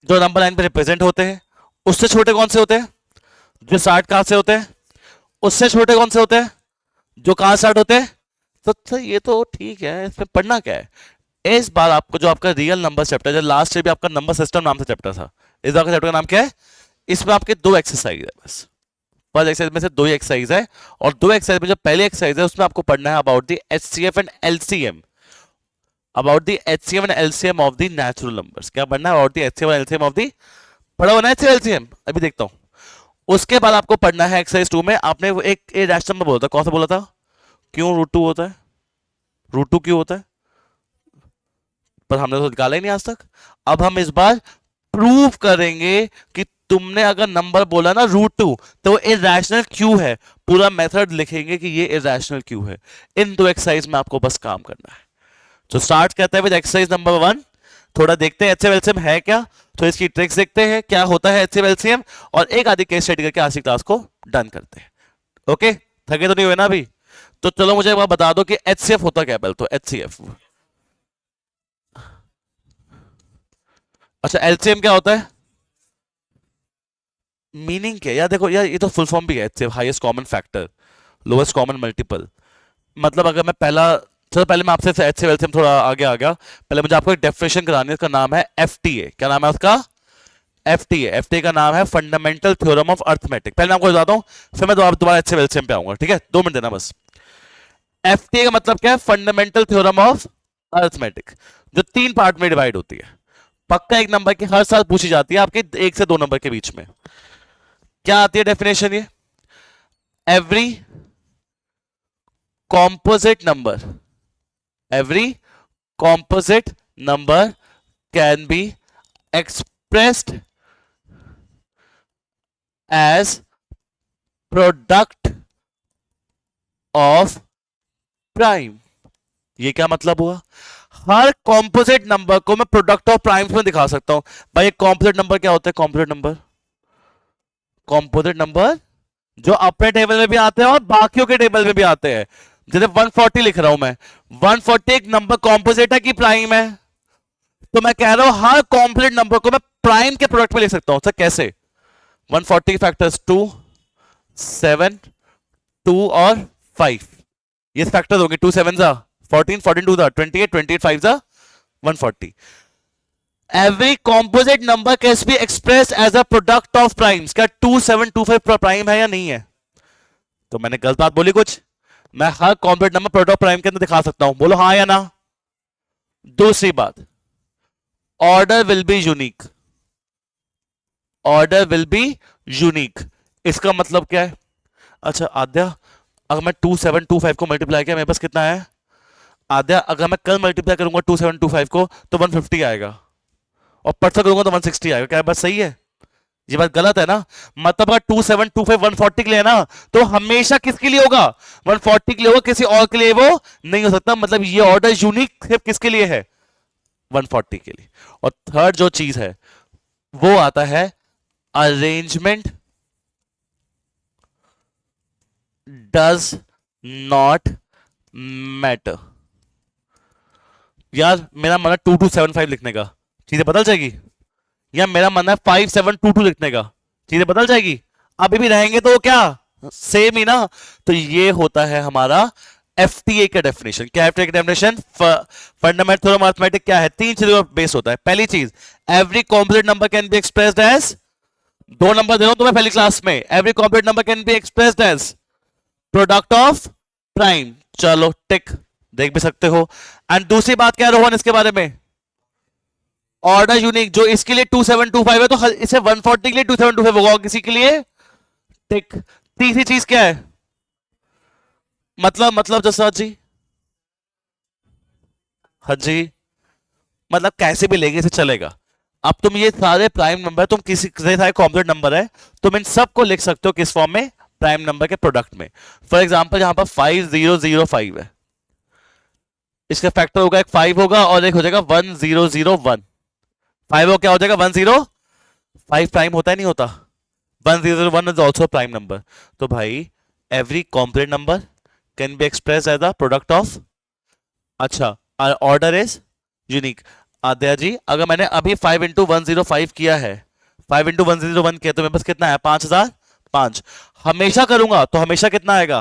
Speaker 1: जो नंबर लाइन पे रिप्रेजेंट होते हैं। उससे छोटे कौन से होते हैं? जो 60 कहां से होते हैं। उससे छोटे कौन से होते हैं? जो कहां स्टार्ट होते हैं। तो ये तो ठीक है, इसमें पढ़ना क्या है। इस बार आपको जो आपका रियल नंबर चैप्टर, जो लास्ट भी आपका नंबर सिस्टम नाम से चैप्टर था, इस बार का चैप्टर का नाम क्या है? इसमें आपके 2 एक्सरसाइज है बस। फर्स्ट एक्सरसाइज में से 2 एक्सरसाइज है, और 2 एक्सरसाइज में जो पहली एक्सरसाइज है उसमें आपको पढ़ना है about the HCF and LCM, about the HCF and LCM of the natural numbers. क्या पढ़ना है? About the HCF and LCM of the, पढ़ा हुआ ना HCF LCM? अभी देखता हूं। उसके बाद आपको पढ़ना है एक्सरसाइज 2 में, आपने एक रैशनल नंबर बोला था, कौन सा बोला था? क्यों √2 होता है? √2 क्यों होता है? पर हमने तो निकाला ही नहीं आज तक। अब हम इस बार प्रूव करेंगे कि तुमने अगर नंबर बोला ना √2 तो वो इरैशनल क्यों है। पूरा मेथड लिखेंगे कि ये इरैशनल क्यों है। इन 2 एक्सरसाइज में आपको बस काम करना है। तो स्टार्ट करते हैं विद एक्सरसाइज नंबर 1। थोड़ा देखते हैं HCF LCM है क्या, तो इसकी ट्रिक्स देखते हैं क्या होता है HCF LCM, और एक आधी केस स्टडी करके आज की क्लास को डन करते हैं। ओके, थके तो नहीं हुए ना अभी? तो चलो मुझे एक बार बता दो कि HCF होता क्या पहले तो। HCF, अच्छा LCM क्या होता है? मीनिंग क्या यार? देखो यार, ये तो फुल फॉर्म भी है HCF, highest common factor, lowest common multiple. मतलब अगर मैं पहला, चलो पहले मैं आपसे HCF LCM थोड़ा आगे आ गया, पहले मुझे आपको एक डेफिनेशन करानी है। इसका नाम है FTA। क्या नाम है उसका? FTA। FTA का नाम है फंडामेंटल थ्योरम ऑफ अर्थमेटिक। पहले मैं आपको बताता हूं, फिर मैं दोबारा HCF LCM पे आऊंगा, ठीक है? 2 मिनट देना बस। FTA का मतलब क्या है? फंडामेंटल थ्योरम ऑफ अर्थमेटिक, जो 3 पार्ट में डिवाइड होती है। पक्का एक नंबर की हर साल पूछी जाती है आपके 1 से 2 नंबर के बीच में। क्या आती है डेफिनेशन ये? Every composite number, every composite number can be expressed as product of prime। ये क्या मतलब हुआ? हर कॉम्पोजिट नंबर को मैं प्रोडक्ट ऑफ प्राइम्स में दिखा सकता हूं। भाई कॉम्पोजिट नंबर क्या होता है? कॉम्पोजिट नंबर, कॉम्पोजिट नंबर जो अपने टेबल में भी आते हैं और बाकियों के टेबल में भी आते हैं। जैसे 140 लिख रहा हूं मैं, 140 एक नंबर कॉम्पोजिट है कि प्राइम है? तो मैं कह रहा हूं हर कॉम्पोजिट नंबर को मैं प्राइम के प्रोडक्ट में लिख सकता हूं। सर कैसे? 140 फैक्टर्स 2, 7, 2 और 5, ये फैक्टर्स होंगे। 2 7 जा 14, 14 2 जा 28, 28 5 जा 140। Every composite number can be express as a product of primes. क्या 2725 प्राइम है या नहीं है? तो मैंने गलत बात बोली कुछ? मैं हर composite number product of prime के अंदर दिखा सकता हूं, बोलो हाँ या ना। दूसरी बात, order will be unique, order will be unique. इसका मतलब क्या है? अच्छा आद्या, अगर मैं 2725 को मल्टीप्लाई किया, मेरे पास कितना है आद्या? अगर मैं कल मल्टीप्लाई करूंगा 2725 को तो 150 आएगा, और परसों करूंगा तो 160 आएगा। क्या बात सही है? ये बात गलत है ना? मतलब अगर 2725 140 के लिए है ना, तो हमेशा किसके लिए होगा? 140 के लिए होगा, किसी और के लिए वो नहीं हो सकता। मतलब ये ऑर्डर यूनिक सिर्फ किसके लिए है? 140 के लिए। और थर्ड जो चीज है वो आता है अरेंजमेंट डज नॉट मैटर। यार मेरा मन है 2275 लिखने का, चीजें बदल जाएगी। या मेरा मन है 5722 लिखने का, चीजें बदल जाएगी। अभी भी रहेंगे तो क्या सेम ही ना? तो ये होता है हमारा एफटीए का डेफिनेशन। क्या एफटीए का definition? Fundamental theorem of arithmetic क्या है? 3 चीजों पर बेस होता है। पहली चीज, every composite number can be expressed as, 2 number दे रहा हूं तुम्हें पहली क्लास में, every composite number can be expressed as product of prime. चलो टिक, देख भी सकते हो। एंड दूसरी बात क्या है रोहन इसके बारे में? Order unique. जो इसके लिए 2725 है तो इसे 140 के लिए 2725 होगा, किसी के लिए टिक। तीसरी चीज क्या है? मतलब जसराज जी, हाँ जी, मतलब कैसे भी लेंगे इसे चलेगा। अब तुम ये सारे प्राइम नंबर, तुम किसी सारे कॉम्प्लेक्स नंबर है, तुम इन सबको लिख सकते हो किस फॉर्म में, प्राइम नंबर के प्रोडक्ट में। फॉर एग्जांपल यहां पर 5005 है, इसका फैक्टर होगा एक 5 होगा और एक हो जाएगा 1001। 5 हो क्या हो जाएगा 105 प्राइम होता है नहीं होता, 1001 इज ऑल्सो प्राइम नंबर। तो भाई every complex number can be express as the product of, अच्छा order is unique. Aadya ji अगर मैंने अभी 5 इंटू 105 किया है, 5 इंटू 101 किया तो मेरे पास कितना है 5005। हमेशा करूंगा तो हमेशा कितना आएगा,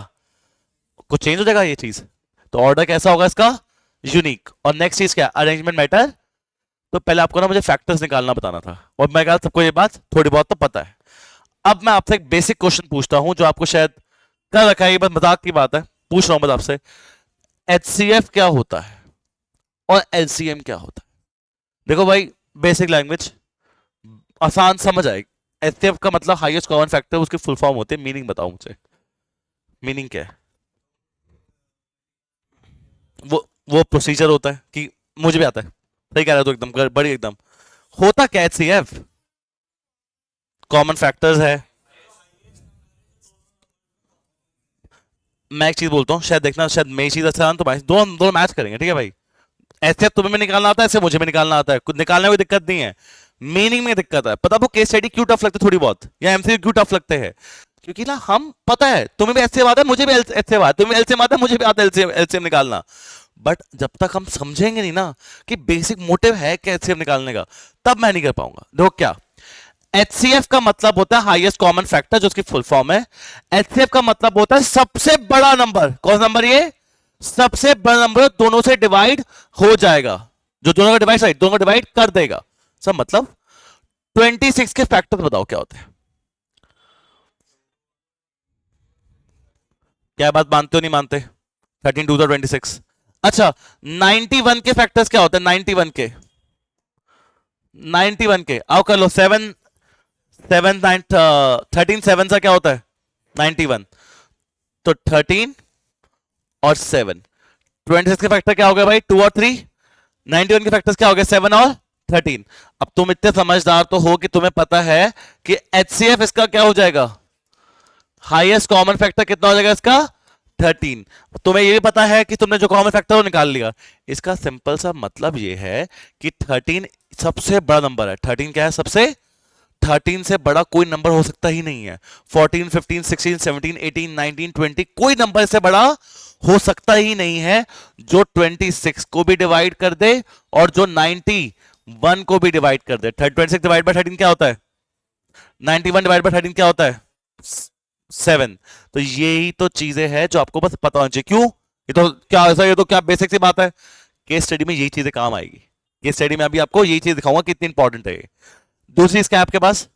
Speaker 1: कुछ चेंज हो जाएगा ये चीज, तो ऑर्डर कैसा होगा इसका, यूनिक। और नेक्स्ट चीज क्या, अरेंजमेंट मैटर। तो पहले आपको ना मुझे फैक्टर्स निकालना बताना था और मैं कहा सबको ये बात थोड़ी बहुत तो पता है। अब मैं आपसे एक बेसिक क्वेश्चन पूछता हूं जो आपको शायद कर रखा है, ये बस मजाक की बात है, पूछ रहा हूं बस आपसे, एचसीएफ क्या होता है और एलसीएम क्या होता है। देखो भाई बेसिक लैंग्वेज आसान समझ आएगी। एचसीएफ का मतलब हाईएस्ट कॉमन फैक्टर, उसकी फुल फॉर्म होती है, मीनिंग बताओ मुझे, मीनिंग क्या है। वो प्रोसीजर होता है कि, मुझे भी आता है, सही कह रहा है तो एकदम बड़ी एकदम। होता क्या एचसीएफ, कॉमन फैक्टर्स है। मैं एक चीज बोलता हूँ, शायद देखना, शायद मेरी चीज अच्छा तो भाई दोनों दोनों मैच करेंगे, ठीक है भाई। ऐसे तुम्हें भी निकालना आता है, ऐसे मुझे भी निकालना आता है, कुछ निकालने में कोई दिक्कत नहीं है, मीनिंग में दिक्कत है। पता वो केस स्टडी क्यों टफ लगते थोड़ी बहुत, या एमसीक्यू क्यों टफ लगते हैं, क्योंकि ना हम पता है तुम्हें भी ऐसे बात है, मुझे भी ऐसे बात, तुम्हें एलसीएम आता है, मुझे भी आता है एलसीएम निकालना। बट जब तक हम समझेंगे नहीं ना कि बेसिक मोटिव है क्या एलसीएम निकालने का, तब मैं नहीं कर पाऊंगा। देखो क्या, एचसीएफ का मतलब होता है हाईएस्ट कॉमन फैक्टर, जो उसकी फुल फॉर्म है। एचसीएफ का मतलब होता है सबसे बड़ा नंबर, कौन सा नंबर, ये सबसे बड़ा नंबर दोनों से डिवाइड हो जाएगा, जो दोनों का डिवाइड, दोनों का डिवाइड कर देगा सब। मतलब 26 के फैक्टर बताओ क्या होते हैं, क्या बात मानते हो नहीं मानते, 13 टू 26। अच्छा 91 के फैक्टर्स क्या होते हैं, 91 के, 91 के आओ कर लो, 7 7 9 13 7 सा क्या होता है 91, तो 13 और 7, 26 के फैक्टर क्या हो गया भाई 2 और 3, 91 के फैक्टर्स क्या हो गए 7 और 13। अब तुम इतने समझदार तो हो कि तुम्हें पता है कि एचसीएफ इसका क्या हो जाएगा, हाईएस्ट कॉमन फैक्टर कितना हो जाएगा इसका 13। तुम्हें ये भी पता है कि तुमने जो कॉमन फैक्टर वो निकाल लिया। इसका सिंपल सा मतलब ये है कि 13 सबसे बड़ा नंबर है। 13 क्या है सबसे, 13 से बड़ा कोई नंबर हो सकता ही नहीं है। 14 15 16 17 18 19 20 कोई नंबर से बड़ा हो सकता ही नहीं है जो 26 को भी डिवाइड कर दे और जो 91 को भी डिवाइड कर दे। 26 डिवाइड बाय 13 क्या होता है, 91 डिवाइड बाय 13 क्या होता है 7। तो यही तो चीजें हैं जो आपको बस पता होना चाहिए। क्यों, ये तो क्या ऐसा, ये तो क्या बेसिक सी बात है, केस स्टडी में यही चीजें काम आएगी। केस स्टडी में अभी आपको यही चीज दिखाऊंगा कितनी इंपॉर्टेंट है। दूसरी इसका आपके पास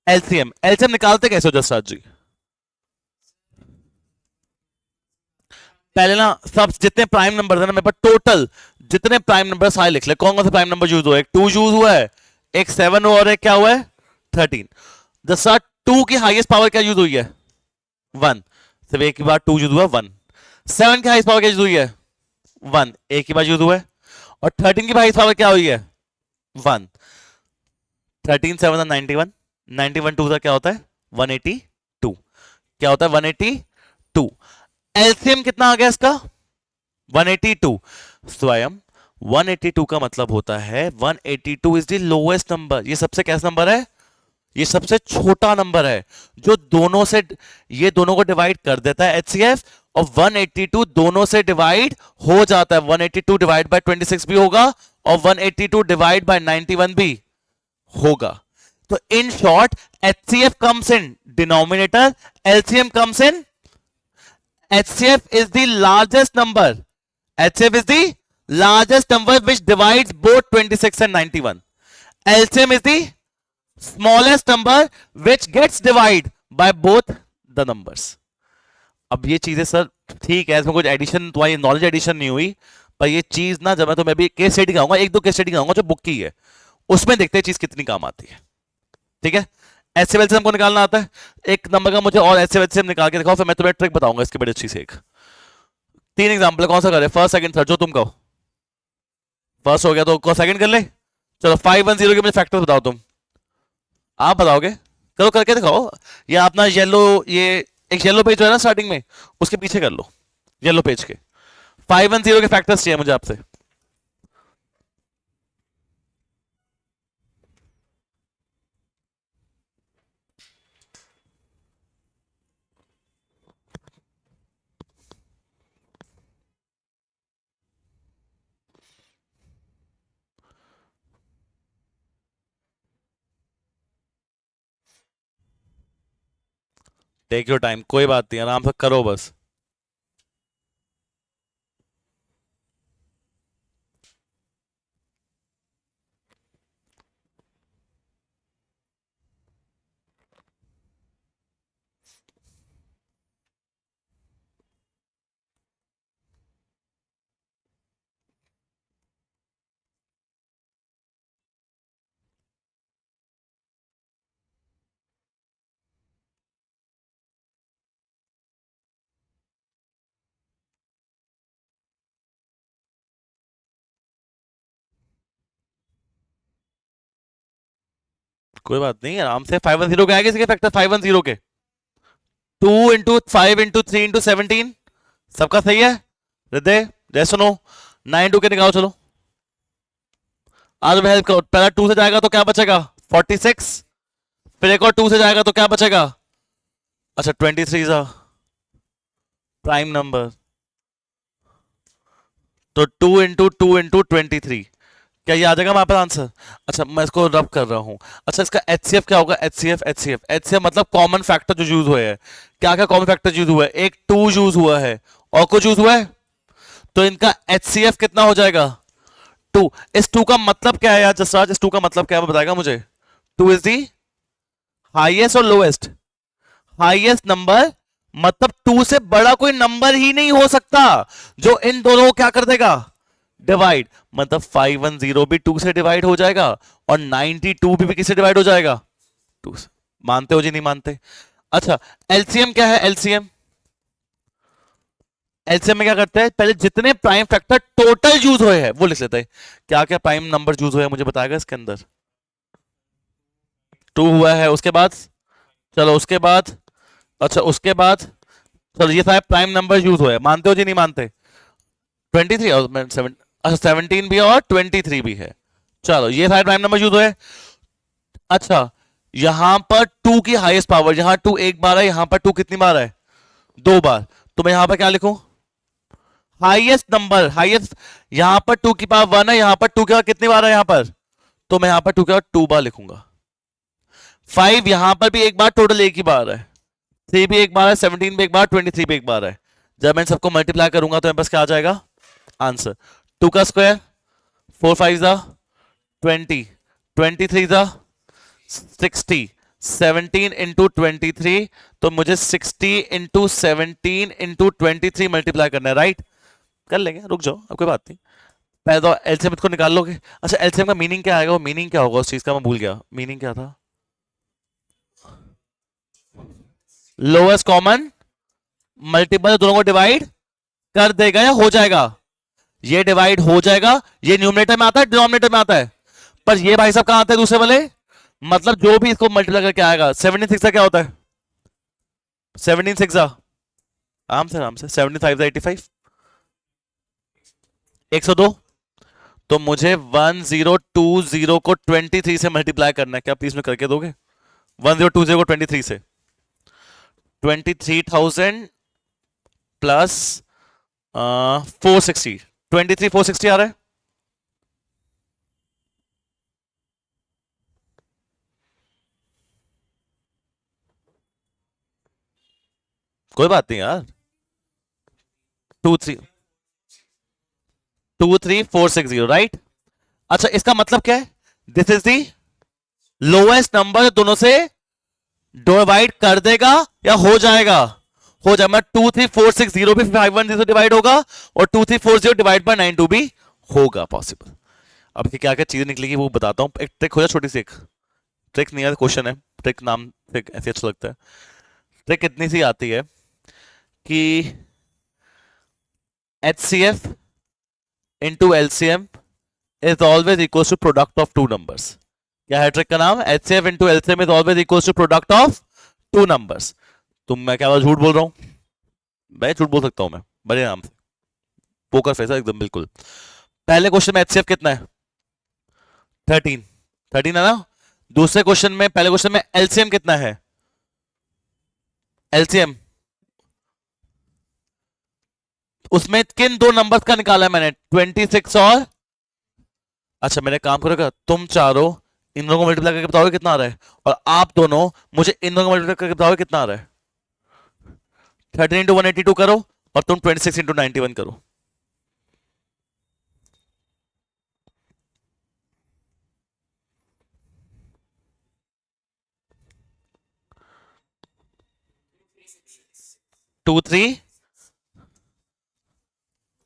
Speaker 1: एलसीएम, एलसीएम निकालते कैसे हो जसराज जी, पहले ना सब जितने प्राइम नंबर है ना मेरे पास, टोटल जितने प्राइम नंबर सारे लिख ले, कौन कौन सा प्राइम नंबर यूज हुआ है, एक 2 यूज हुआ है, एक 7 हुआ और एक क्या हुआ है 13। जैसा 2 की हाईएस्ट पावर क्या यूज हुई है 1, सिर्फ एक ही बार 2 यूज हुआ 1। 7 की हाईएस्ट पावर क्या यूज हुई है 1, एक ही बार यूज हुआ है। और 13 की हाईएस्ट पावर क्या हुई है 1। 13 7 और 91, 91 2 का क्या होता है 182, क्या होता है 182। एलसीएम कितना आ गया इसका 182, स्वयं 182 का मतलब होता है 182 इज द लोएस्ट नंबर। ये सबसे कैसा नंबर है, ये सबसे छोटा नंबर है जो दोनों से, ये दोनों को डिवाइड कर देता है एचसीएफ, और 182 दोनों से डिवाइड हो जाता है। 182 डिवाइड बाय 26 भी होगा और 182 डिवाइड बाय 91 भी होगा। तो in short HCF comes in denominator, LCM comes in, HCF is the largest number. HCF is the largest number which divides both 26 and 91. LCM is the smallest number which gets divided by both the numbers. अब ये चीजें sir ठीक है, इसमें कुछ addition, तुम्हारी knowledge addition नहीं हुई, पर ये चीज ना जब मैं तुम्हें अभी केस स्टडी कराऊंगा, एक दो केस स्टडी कराऊंगा जो बुक की है, उसमें देखते हैं चीज कितनी काम आती है। ठीक है, एचसीएफ एलसीएम हमको निकालना आता है। एक नंबर का मुझे और एचसीएफ एलसीएम निकाल के दिखाओ, फिर मैं तुम्हें ट्रिक बताऊंगा इसकी बड़ी अच्छी से। एक 3 एग्जांपल, कौन सा करे, फर्स्ट सेकंड थर्ड, जो तुम कहो। फर्स्ट हो गया तो सेकंड कर ले, चलो 510 के मुझे फैक्टर्स बताओ तुम, आप बताओगे, करो करके दिखाओ। या अपना येलो, ये एक येलो पेज है ना स्टार्टिंग में, उसके पीछे कर लो, येलो पेज के 510 के फैक्टर्स चाहिए मुझे आपसे। टेक योर टाइम, कोई बात नहीं, आराम से करो बस। कोई बात नहीं, आराम से। 510 के आगे किसी के फैक्टर 510 के, 2 इंटू 5 इंटू 3 इंटू 17, सबका सही है। हृदय जय सुनो, 9 2 के निकालो चलो। आज मैं हेल्प करो, पहला 2 से जाएगा तो क्या बचेगा 46, फिर एक और 2 से जाएगा तो क्या बचेगा, अच्छा 23 का प्राइम नंबर, तो 2 इंटू 2 इंटू 23, क्या ये आ जाएगा हमारे पास आंसर। अच्छा मैं इसको रब कर रहा हूं। अच्छा इसका एचसीएफ क्या होगा, एचसीएफ एचसीएफ एचसीएफ मतलब कॉमन फैक्टर जो यूज हुए हैं। क्या क्या कॉमन फैक्टर यूज हुआ है, एक 2 यूज हुआ है और कुछ यूज हुआ है, तो इनका एचसीएफ कितना हो जाएगा 2। इस 2 का मतलब क्या है यार जसराज, इस 2 का मतलब क्या है वो बताएगा मुझे। 2 इज दी हाईएस्ट और लोएस्ट, हाईएस्ट नंबर मतलब 2 से बड़ा कोई नंबर ही नहीं हो सकता जो इन दोनों को क्या कर देगा, डिवाइड। मतलब 510 भी 2 से डिवाइड हो जाएगा और 92 भी किससे डिवाइड हो जाएगा 2 से। मानते हो जी नहीं मानते। अच्छा एलसीएम क्या है, एलसीएम, एलसीएम में क्या करते हैं, पहले जितने प्राइम फैक्टर टोटल यूज हुए हैं वो लिख लेते हैं। क्या क्या प्राइम नंबर यूज हुए हैं मुझे बताएगा इसके अंदर। 2 हुआ है, उसके बाद, चलो उसके बाद, अच्छा उसके बाद, चलो ये सारे प्राइम नंबर यूज हुए हैं, मानते हो जी नहीं मानते। 23 और 7, अच्छा 17 भी है और 23 भी है। चलो ये सारे प्राइम नंबर यूज हुए। अच्छा यहां पर 2 की हाईएस्ट पावर, यहां 2 एक बार है, यहां पर 2 कितनी बार है 2 बार, तो मैं यहां पर क्या लिखूं, हाईएस्ट नंबर, हाईएस्ट, यहां पर 2 की पावर 1 है, यहां पर 2 की पावर कितनी बार है यहां पर, तो मैं यहां पर 2 की पावर 2 बार लिखूंगा। 5 यहां पर भी एक बार, टोटल एक ही बार है। 3 भी एक बार है, 17 भी एक बार, 23 भी एक बार है। जब मैं सबको मल्टीप्लाई करूंगा तो मेरे पास क्या आ जाएगा आंसर, 2 का स्क्वायर 4 5 जा 20, 23 जा 60, 17 इंटू 23, तो मुझे 60 इंटू 17 इंटू 23 मल्टीप्लाई करना है, राइट। कर लेंगे, रुक जाओ अब कोई बात नहीं। पहले तो एलसीएम को निकाल लोगे। अच्छा एलसीएम का मीनिंग क्या आएगा, वो मीनिंग क्या होगा उस चीज का, मैं भूल गया मीनिंग क्या था। लोएस्ट कॉमन मल्टीपल, दोनों को डिवाइड कर देगा या हो जाएगा, ये डिवाइड हो जाएगा, ये न्यूमरेटर में आता है डिनोमिनेटर में आता है, पर ये भाई साहब कहां आते हैं दूसरे वाले, मतलब जो भी इसको मल्टीप्लाई करके आएगा। 76 का क्या होता है, 17 6 आराम से 75 85, 102, तो मुझे 1020 को 23 से मल्टीप्लाई करना है, क्या प्लीज में करके दोगे 1020 को 23 से, 23,000 प्लस 460, 23 460 आ रहा है। कोई बात नहीं यार, 23460 राइट। अच्छा इसका मतलब क्या है, this is the lowest number, दोनों से डिवाइड कर देगा या हो जाएगा, हो जाएगा। मैं 23460 भी 510 से डिवाइड होगा और 2340 डिवाइड बाय 92 भी होगा पॉसिबल। अब क्या क्या चीजें निकलेगी वो बताता हूं, एक ट्रिक हो जाए छोटी सी, एक ट्रिक नहीं है क्वेश्चन है, ट्रिक नाम ट्रिक ऐसे अच्छा लगता है। ट्रिक इतनी सी आती है कि H C F into LCM is always equal to product of two numbers. क्या है ट्रिक का नाम? HCF into LCM is always equal to product of two numbers. तुम मैं क्या झूठ बोल रहा हूं? मैं झूठ बोल सकता हूं मैं बड़े नाम से, पोकर फेस है एकदम बिल्कुल। पहले क्वेश्चन में HCF कितना है? 13 13 है ना। दूसरे क्वेश्चन में, पहले क्वेश्चन में LCM कितना है? LCM उसमें किन दो नंबर्स का निकाला है मैंने? 26 और, अच्छा मेरे काम करेगा, तुम चारों इन दोनों को मल्टीप्लाई करके बताओगे कितना आ रहा है, और आप दोनों मुझे इन दोनों को मल्टीप्लाई करके बताओगे कितना आ रहा है। 13 इंटू 182 करो और तुम 26 इंटू 91 करो। टू थ्री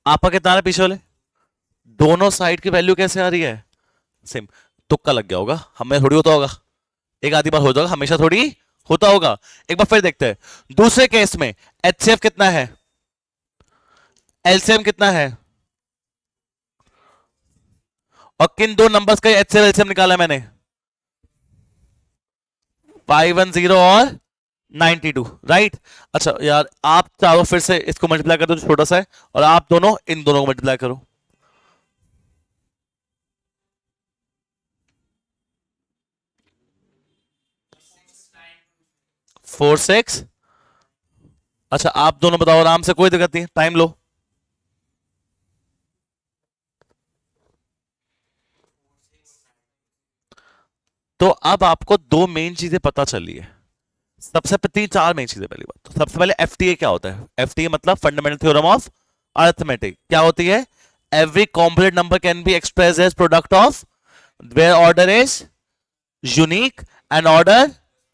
Speaker 1: आपका कितना आ रहा है पीछे वाले? दोनों साइड की वैल्यू कैसे आ रही है? सेम। तुक्का लग गया होगा, हमें थोड़ी होता होगा, एक आधी बार हो जाएगा, हमेशा थोड़ी होता होगा। एक बार फिर देखते हैं दूसरे केस में HCF कितना है, LCM कितना है, और किन दो नंबर्स का HCF LCM निकाला है मैंने? 510 और 92, राइट। अच्छा यार आप चारों फिर से इसको मल्टीप्लाई कर दो जो छोटा सा है, और आप दोनों इन दोनों को मल्टीप्लाई करो। 4 6, अच्छा आप दोनों बताओ आराम से, कोई दिक्कत नहीं, टाइम लो। तो अब आपको दो मेन चीजें पता चली है। सबसे तीन चार मेन चीजें। पहली बात तो सबसे पहले FTA क्या होता है? FTA मतलब फंडामेंटल थ्योरम ऑफ अरिथमेटिक। क्या होती है? Every complex number can be express as product of where order is unique and order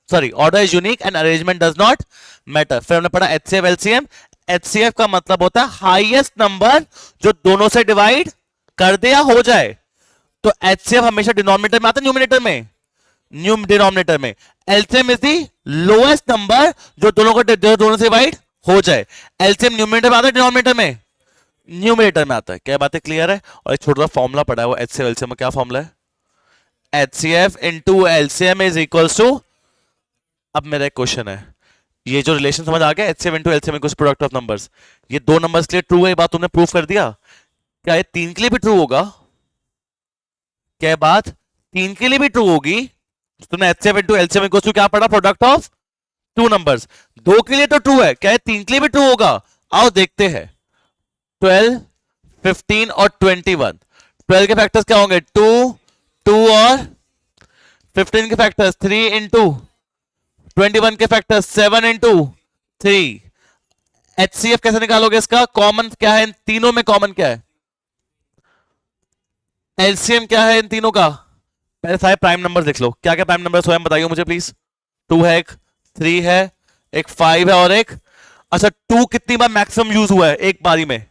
Speaker 1: is unique and arrangement does not matter. फिर हमने पढ़ा HCF LCM। HCF का मतलब होता है हाईएस्ट नंबर जो दोनों से डिवाइड कर दे या हो जाए। तो HCF हमेशा डिनोमिनेटर में आता है, न्यूमिनेटर में? डिनोमिनेटर में। LCM is the lowest number जो दोनों से डिवाइड हो जाए। LCM न्यूमिनेटर में आता है, डिनोमिनेटर में? न्यूमिनेटर में आता है। क्या बातें क्लियर है? और एक छोटा सा फॉर्मूला पढ़ा है वो HCF LCM में। क्या फॉर्मूला है? HCF into LCM is equal to, अब मेरा एक क्वेश्चन है, ये जो रिलेशन समझ आ गया? HCF into LCM equal product of numbers. ये दो नंबर्स के लिए ट्रू है, ये बात तुमने प्रूव कर दिया। क्या ये तीन के लिए भी ट्रू होगा? क्या बात तीन के लिए भी ट्रू होगी? तुमने HCF into LCM equal to क्या पढ़ा? Product of two numbers. दो के लिए तो ट्रू है, क्या ये तीन के लिए भी ट्रू होगा? आओ देखते हैं। 12 15 और 21, 12 के फैक्टर्स क्या होंगे? 2 2 और 15 के फैक्टर्स 3 इंटू 21 के फैक्टर्स 7 इंटू 3। HCF कैसे निकालोगे इसका? कॉमन क्या है इन तीनों में? कॉमन क्या है? LCM क्या है इन तीनों का? पहले सारे प्राइम नंबर देख लो, क्या क्या प्राइम नंबर स्वयं बताइए मुझे प्लीज। 2 है, एक 3 है, एक 5 है, और एक, अच्छा 2 कितनी बार मैक्सिमम यूज हुआ है एक बारी में?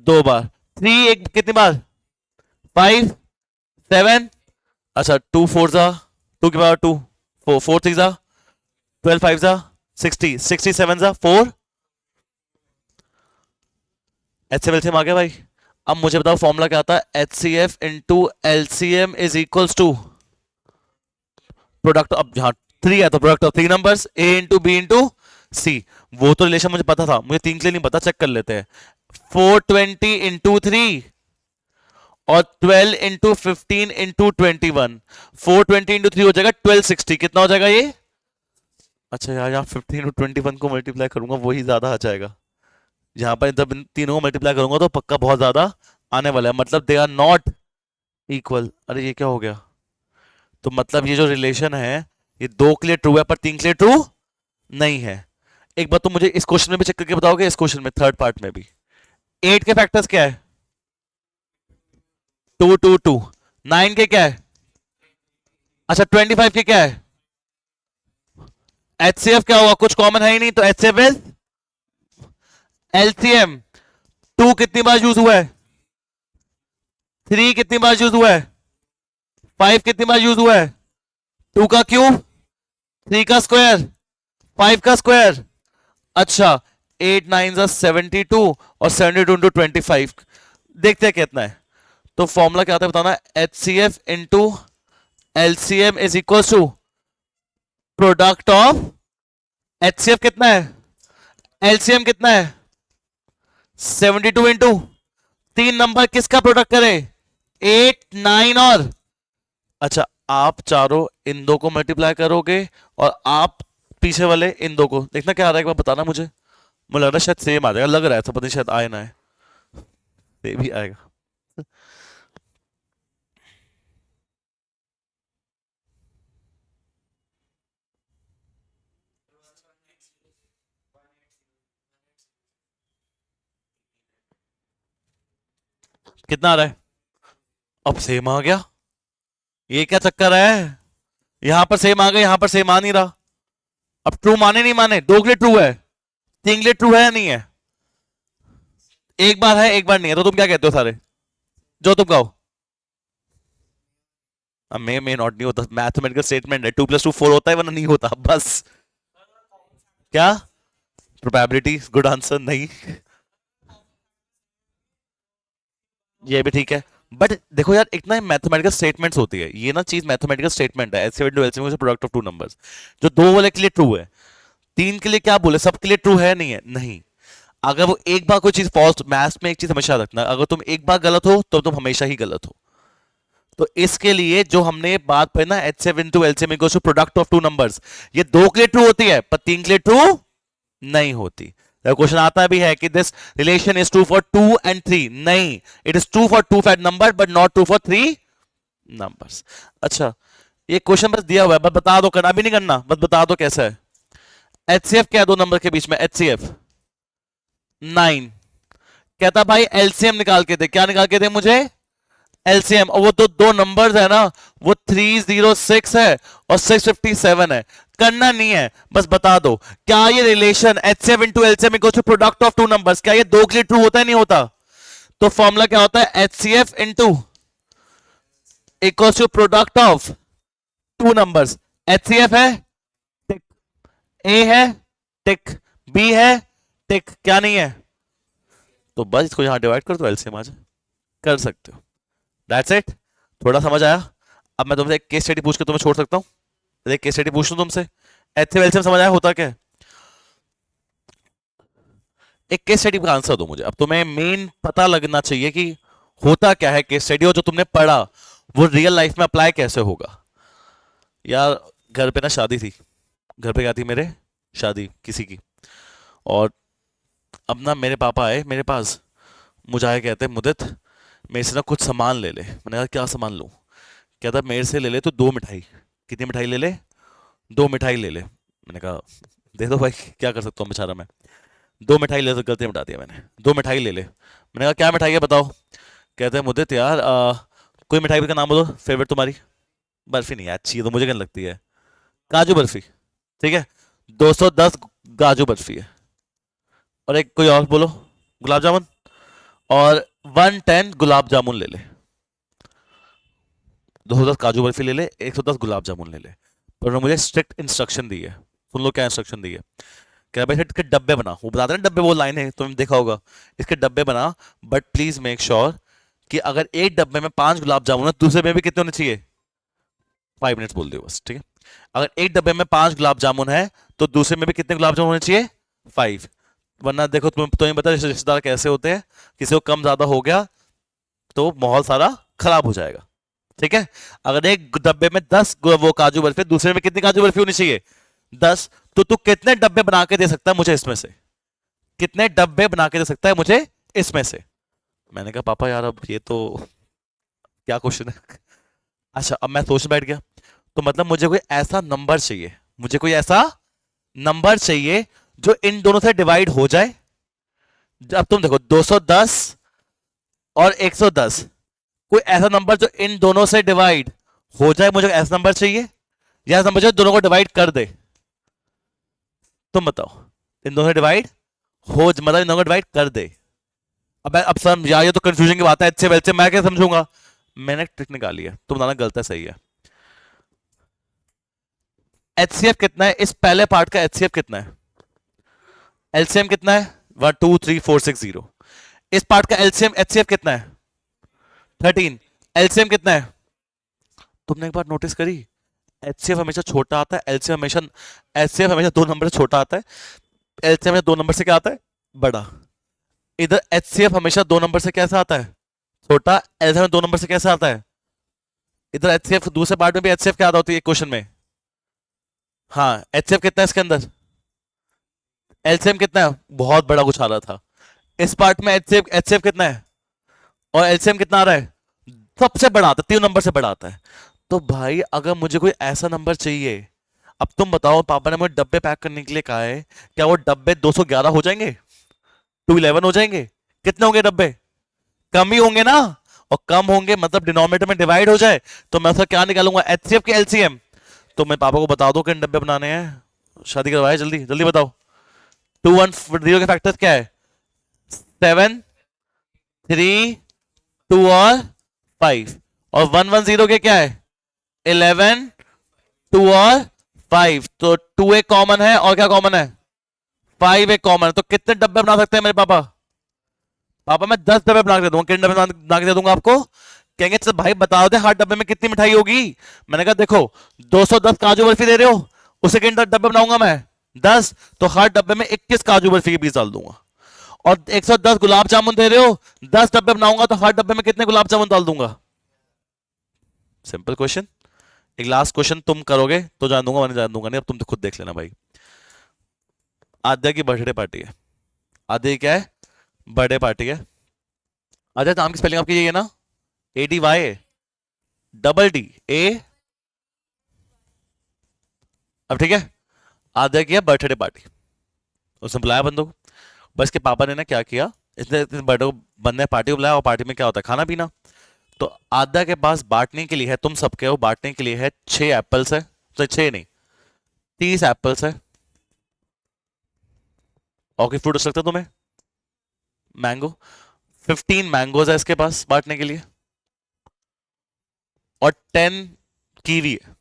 Speaker 1: 2 बार। 3 एक कितनी बार? 5 7, अच्छा 2 4 जा, 2 की पावर 2, 4 4 3 जा, 12 5 जा 60, 67 जा 4। HCF LCM आ गया भाई। अब मुझे बताओ फॉर्मूला क्या आता है? HCF into LCM is equals to product, अब जहां 3 है तो product of 3 numbers, A into B into C। वो तो रिलेशन मुझे पता था, मुझे 3 के लिए नहीं पता, चेक कर लेते हैं। 420 इंटू 3 और 12 इंटू 15 इंटू 21। 420 इंटू 3 हो जाएगा 1260। कितना हो जाएगा ये? अच्छा यार यहाँ 15 और 21 को मल्टीप्लाई करूंगा वही ज्यादा आ जाएगा। यहां पर जब इन तीनों को मल्टीप्लाई करूंगा तो पक्का बहुत ज्यादा आने वाला है, मतलब दे आर नॉट इक्वल। अरे ये क्या हो गया? तो मतलब ये जो रिलेशन है ये दो के लिए ट्रू है पर तीन के लिए ट्रू नहीं है। एक बात तो मुझे इस क्वेश्चन में भी चेक करके बताओगे, इस क्वेश्चन में थर्ड पार्ट में भी 8 के फैक्टर्स क्या है? 2 2 2। 9 के क्या है? अच्छा 25 के क्या है? HCF क्या होगा? कुछ कॉमन है ही नहीं, तो HCF इज LCM। 2 कितनी बार यूज हुआ है? 3 कितनी बार यूज हुआ है? 5 कितनी बार यूज हुआ है? 2 का क्यूब, 3 का स्क्वायर, 5 का स्क्वायर। अच्छा 8 9 72 और 72 इंटू 25, देखते हैं कितना है। तो फॉर्मूला क्या आता है बताना, H C F into LCM is equal to product of, HCF कितना है, एलसीएम कितना है 72 इंटू तीन नंबर किसका प्रोडक्ट करे 8 9 और अच्छा आप चारों इन दो को मल्टीप्लाई करोगे और आप पीछे वाले इन दो को, देखना क्या आ रहा है एक बार बताना मुझे लग रहा है शायद सेम आ जाएगा, लग रहा है तो पता नहीं शायद आए ना है, सेम ही आएगा। कितना आ रहा है, अब सेम आ गया, ये क्या चक्कर है, यहां पर सेम आ गया यहां पर सेम आ नहीं रहा, अब ट्रू माने नहीं माने, दो के लिए ट्रू है तीन के लिए ट्रू है या नहीं है, एक बार है एक बार नहीं है, तो तुम क्या कहते हो सारे, जो तुम कहो, मे नॉट नहीं होता, मैथमेटिकल स्टेटमेंट है, 2+2 4 होता है वरना नहीं होता, बस क्या प्रोबेबिलिटी, गुड आंसर नहीं, ये भी ठीक है, बट देखो यार एक ना मैथमेटिकल स्टेटमेंट्स होती है, ये ना चीज मैथमेटिकल स्टेटमेंट है, H two LCM product of two numbers, जो दो वाले के लिए ट्रू है, तीन के लिए क्या बोले, सब के लिए ट्रू है नहीं है, नहीं, अगर वो एक बार कोई चीज फॉल्स, मैथ्स में एक चीज हमेशा रखना, अगर तुम एक बार गलत हो तो तुम हमेशा ही गलत हो, तो इसके लिए जो हमने बात पढ़ी ना H seven to LCM equals to product of two numbers, ये दो के लिए ट्रू होती है पर तीन के लिए ट्रू नहीं होती, क्वेश्चन आता भी है कि this relation is true for 2 and 3, नहीं, it is true for 2 fact number but not true for 3 numbers. अच्छा ये क्वेश्चन बस दिया हुआ है, बस बता दो, करना भी नहीं करना, बस बता दो कैसा है, एचसीएफ क्या है दो नंबर के बीच में, एचसीएफ 9, कहता भाई एलसीएम निकाल के दे, क्या निकाल के दे मुझे, एलसीएम, और वो तो दो नंबर्स है ना, वो 306 है और 657 है, करना नहीं है, बस बता दो क्या ये relation H7 into LCM equals to product of two numbers, क्या ये दो के लिए ट्रू होता है नहीं होता, तो फॉर्मूला क्या होता है HCF into equals to product of two numbers, HCF है टिक, ए है टिक, बी है टिक, क्या नहीं है, तो बस इसको यहां डिवाइड कर दो, एलसीएम आ जाए, कर सकते हो, दैट्स इट, थोड़ा समझ आया। अब मैं तुमसे एक केस स्टडी पूछ के तुम्हें छोड़ सकता हूं, एक केस स्टडी पूछ लूं तुमसे, एचसीएफ एलसीएम समझ आया होता क्या है, एक केस स्टडी का आंसर दो मुझे, अब तुम्हें मेन पता लगना चाहिए कि होता क्या है केस स्टडी, और जो तुमने पढ़ा वो रियल लाइफ में अप्लाई कैसे होगा। यार घर पे ना शादी थी, घर पे क्या थी मेरे, शादी किसी की, और अब ना मेरे पापा आए मेरे पास, मुझे आए कहते मुदित मेरे से ना कुछ सामान ले ले, मैंने कहा क्या सामान लूं, कहता मेरे से ले ले तो दो मिठाई, कितनी मिठाई ले ले, दो मिठाई ले ले, मैंने कहा दे दो भाई क्या कर सकता हूँ बेचारा मैं, दो मिठाई ले तो गलती मिटा दिया मैंने, दो मिठाई ले ले, मैंने कहा क्या मिठाई है बताओ, कहते हैं मुझे यार कोई मिठाई का नाम बोलो फेवरेट तुम्हारी, बर्फी नहीं अच्छी है तो मुझे क्या लगती है, काजू बर्फी, ठीक है 210 काजू बर्फी है, और एक कोई और बोलो गुलाब जामुन, और 110 गुलाब जामुन ले ले, 210 काजू बर्फी ले ले 110 गुलाब जामुन ले ले, पर उन्होंने मुझे स्ट्रिक्ट इंस्ट्रक्शन दी है, सुन लो क्या इंस्ट्रक्शन दी है, क्या भाई इसके डब्बे बना, वो बताते हैं डब्बे, वो लाइन है तुमने देखा होगा, इसके डब्बे बना, बट प्लीज मेक श्योर कि अगर एक डब्बे में 5 गुलाब जामुन है दूसरे में भी कितने होने चाहिए, 5 मिनट्स बोल दियो बस, ठीक है, अगर एक डब्बे में 5 गुलाब जामुन है तो दूसरे में भी कितने गुलाब जामुन होने चाहिए 5, वरना देखो तुम्हें पता है रिश्तेदार कैसे होते हैं, किसी को कम ज्यादा हो गया तो माहौल सारा खराब हो जाएगा, ठीक है, अगर एक डब्बे में 10 वो काजू बर्फी, दूसरे में कितनी काजू बर्फी होनी चाहिए 10, तो तू कितने डब्बे बना के दे सकता है मुझे इसमें से, कितने डब्बे बना के दे सकता है मुझे इसमें से, मैंने कहा पापा यार अब ये तो क्या क्वेश्चन है, अच्छा अब मैं सोच बैठ गया, तो मतलब मुझे कोई ऐसा नंबर चाहिए, मुझे कोई ऐसा नंबर चाहिए जो इन दोनों से डिवाइड हो जाए, अब तुम देखो 210 और 110, कोई ऐसा नंबर जो इन दोनों से डिवाइड हो जाए, मुझे ऐसा नंबर चाहिए, या ऐसा नंबर जो दोनों को डिवाइड कर दे, तुम बताओ, इन दोनों से डिवाइड हो मतलब इन दोनों को डिवाइड कर दे, अब समझ यार ये तो कंफ्यूजन की बात है, अच्छे वैसे मैं क्या समझूंगा, मैंने ट्रिक निकाली है, तुम बताना गलत है सही है, एचसीएफ कितना है इस पहले पार्ट का, एचसीएफ कितना है, एलसीएम कितना है 1 2 3 4 6 0, इस पार्ट का एलसीएम एचसीएफ कितना है 13। एलसीएम कितना है? तुमने एक बार नोटिस करी, एचसीएफ हमेशा छोटा आता है, एचसीएफ हमेशा 2 नंबर से छोटा आता है, एलसीएम हमेशा 2 नंबर से क्या आता है? बड़ा। इधर एचसीएफ हमेशा 2 नंबर से कैसा आता है? छोटा। एलसीएम 2 नंबर से कैसा आता है? इधर एचसीएफ दूसरे पार्ट में भी एचसीएफ क्या आता होती है क्वेश्चन में? हाँ, एचसीएफ कितना है इसके अंदर? एलसीएम कितना है? बहुत बड़ा कुछ आ रहा था। इस पार्ट में एचसीएफ एचसीएफ कितना है और एलसीएम कितना आ रहा है? सबसे बड़ा आता है, 3 नंबर से बड़ा आता है। तो भाई अगर मुझे कोई ऐसा नंबर चाहिए, अब तुम बताओ, पापा ने मुझे डब्बे पैक करने के लिए कहा है, क्या वो डब्बे 211 हो जाएंगे? 211 हो जाएंगे? कितने होंगे डब्बे? कम ही होंगे ना। और कम होंगे मतलब डिनोमिनेटर में डिवाइड हो जाए, तो मैं उसका क्या निकालूंगा? एचसीएफ के एलसीएम। तो मैं पापा को बता दो कि डब्बे बनाने हैं, शादी करवाए, जल्दी जल्दी बताओ। 210 के फैक्टर्स क्या है? 7, 3, 2 और 5। और 110 के क्या है? 11, 2 और 5। तो 2 एक कॉमन है और क्या कॉमन है? 5 एक कॉमन है। तो कितने डब्बे बना सकते हैं मेरे पापा? पापा मैं 10 डब्बे बना के दे दूंगा। कितने डब्बे बना के दे दूंगा आपको? कहेंगे चल भाई बता दे हर डब्बे में कितनी मिठाई होगी। मैंने कहा देखो, 210 काजू बर्फी दे रहे हो, उसे कितने डब्बे बनाऊंगा मैं? 10। तो हर डब्बे में 21 काजू बर्फी के पीस डाल दूंगा। और 110 गुलाब जामुन दे रहे हो, 10 डब्बे बनाऊंगा तो हर डब्बे में कितने गुलाब जामुन डाल दूंगा? Simple question. एक लास्ट क्वेश्चन तुम करोगे तो जान दूंगा, मैं जान दूंगा नहीं, अब तुम तो खुद देख लेना भाई। आद्या की बर्थडे पार्टी है। आद्या की क्या है? बर्थडे पार्टी है। आद्या नाम की स्पेलिंग आपकी यही है ना? ADY double D A। अब ठीक है, आद्या की है बर्थडे पार्टी, उसने बुलाया बंदों को। बस के पापा ने ना क्या किया, इसने बर्थडे को बंदे पार्टी को बुलाया, और पार्टी में क्या होता है? खाना पीना। तो आद्या के पास बांटने के लिए है, तुम सबके हो बांटने के लिए है, 6 एप्पल्स है, तो 6 नहीं 30 एप्पल्स है। और कोई फ्रूट हो सकता है तुम्हें? मैंगो। 15 मैंगोज है इसके पास बांटने के लिए, और 10 कीवी है।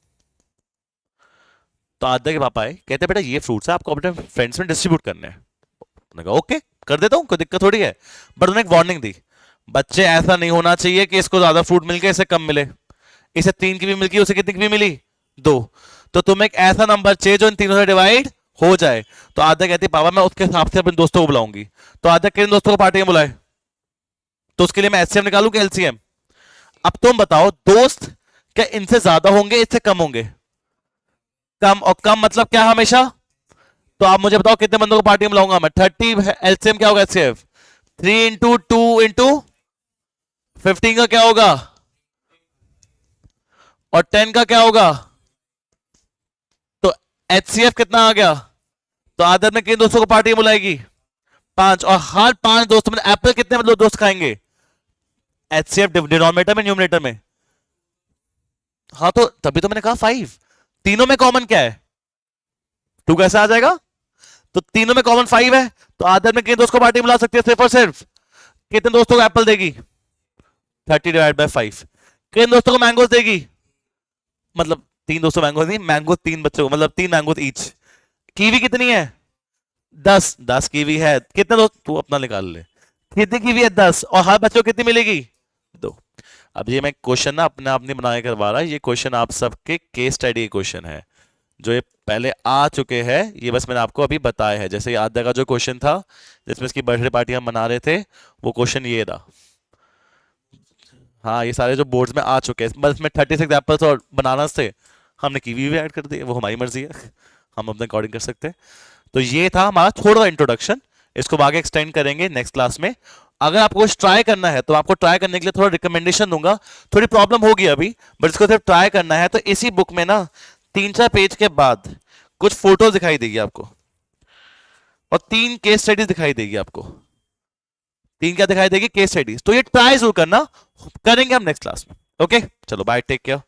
Speaker 1: तो आद्या के पापा आए, कहते बेटा ये फ्रूट्स है, आपको अपने फ्रेंड्स में डिस्ट्रीब्यूट करने हैं। उन्होंने कहा ओके कर देता हूँ, कोई दिक्कत थोड़ी है। बट उन्होंने एक वार्निंग दी, बच्चे ऐसा नहीं होना चाहिए कि इसको ज्यादा फ्रूट मिल गया इसे कम मिले। इसे 3 की भी मिल गई, उसे कितनी की भी मिली? 2। तो तुम एक ऐसा नंबर चाहिए जो इन तीनों से डिवाइड हो जाए। तो आद्या कहती पापा मैं उसके हिसाब से अपने दोस्तों को बुलाऊंगी। तो आद्या किन दोस्तों को पार्टी में बुलाए? तो उसके लिए मैं एचसीएम निकालू कि एलसीएम? अब तुम बताओ, दोस्त क्या इनसे ज्यादा होंगे इससे कम होंगे? कम। और कम मतलब क्या हमेशा? तो आप मुझे बताओ कितने बंदों को पार्टी में लाऊंगा मैं? 30। एलसीएम क्या होगा? एचसीएफ 3 इंटू 2 इंटू 15 का क्या होगा? और 10 का क्या होगा? तो एचसीएफ कितना आ गया? तो आदत में किन दोस्तों को पार्टी बुलाएगी? 5। और हर 5 दोस्तों में एप्पल कितने मतलब दोस्त खाएंगे? एचसीएफ डिनोमिनेटर में न्यूमरेटर में? हाँ तो तभी तो मैंने कहा 5। तीनों में कॉमन क्या है? 2 कैसे आ जाएगा? तो तीनों में कॉमन 5 है। तो आदत में किन दोस्त को पार्टी बुला सकती है सिर्फ और सिर्फ? कितने दोस्तों को एप्पल देगी? 30/5। किन दोस्तों को मैंगोज देगी? मतलब 3 दोस्तों मैंगोज नहीं, मैंगो 3 बच्चों को, मतलब 3 मैंगोज ईच। कीवी कितनी है? 10 कीवी है। कितने दोस्त? तू अपना निकाल ले, कितनी कीवी है? 10। और हर बच्चों को कितनी मिलेगी? 2। अब ये मैं क्वेश्चन ना अपने आप नहीं बना करवा रहा, ये क्वेश्चन आप सबके केस स्टडी क्वेश्चन है, जो ये पहले आ चुके हैं, ये बस मैंने आपको अभी बताया है। जैसे आद्या का जो क्वेश्चन था जिसमें इसकी बर्थडे पार्टी हम मना रहे थे, वो क्वेश्चन ये था। हाँ ये सारे जो बोर्ड्स में आ चुके हैं, बस में 36 एप्पल्स और बनानास थे, हमने कीवी भी ऐड कर दिए, वो हमारी मर्जी है, हम अपने अकॉर्डिंग कर सकते हैं। तो ये था हमारा थोड़ा इंट्रोडक्शन, इसको आगे एक्सटेंड करेंगे नेक्स्ट क्लास में। अगर आपको कुछ ट्राई करना है तो आपको ट्राई करने के लिए थोड़ा रिकमेंडेशन दूंगा, थोड़ी प्रॉब्लम होगी अभी, बट इसको सिर्फ ट्राई करना है। तो इसी बुक में ना 3-4 पेज के बाद कुछ फोटो दिखाई देगी आपको, और 3 केस स्टडीज दिखाई देगी आपको। 3 क्या दिखाई देगी? Case studies. तो ये ट्राई जरूर करना, करेंगे हम नेक्स्ट क्लास में। ओके चलो बाय, टेक केयर।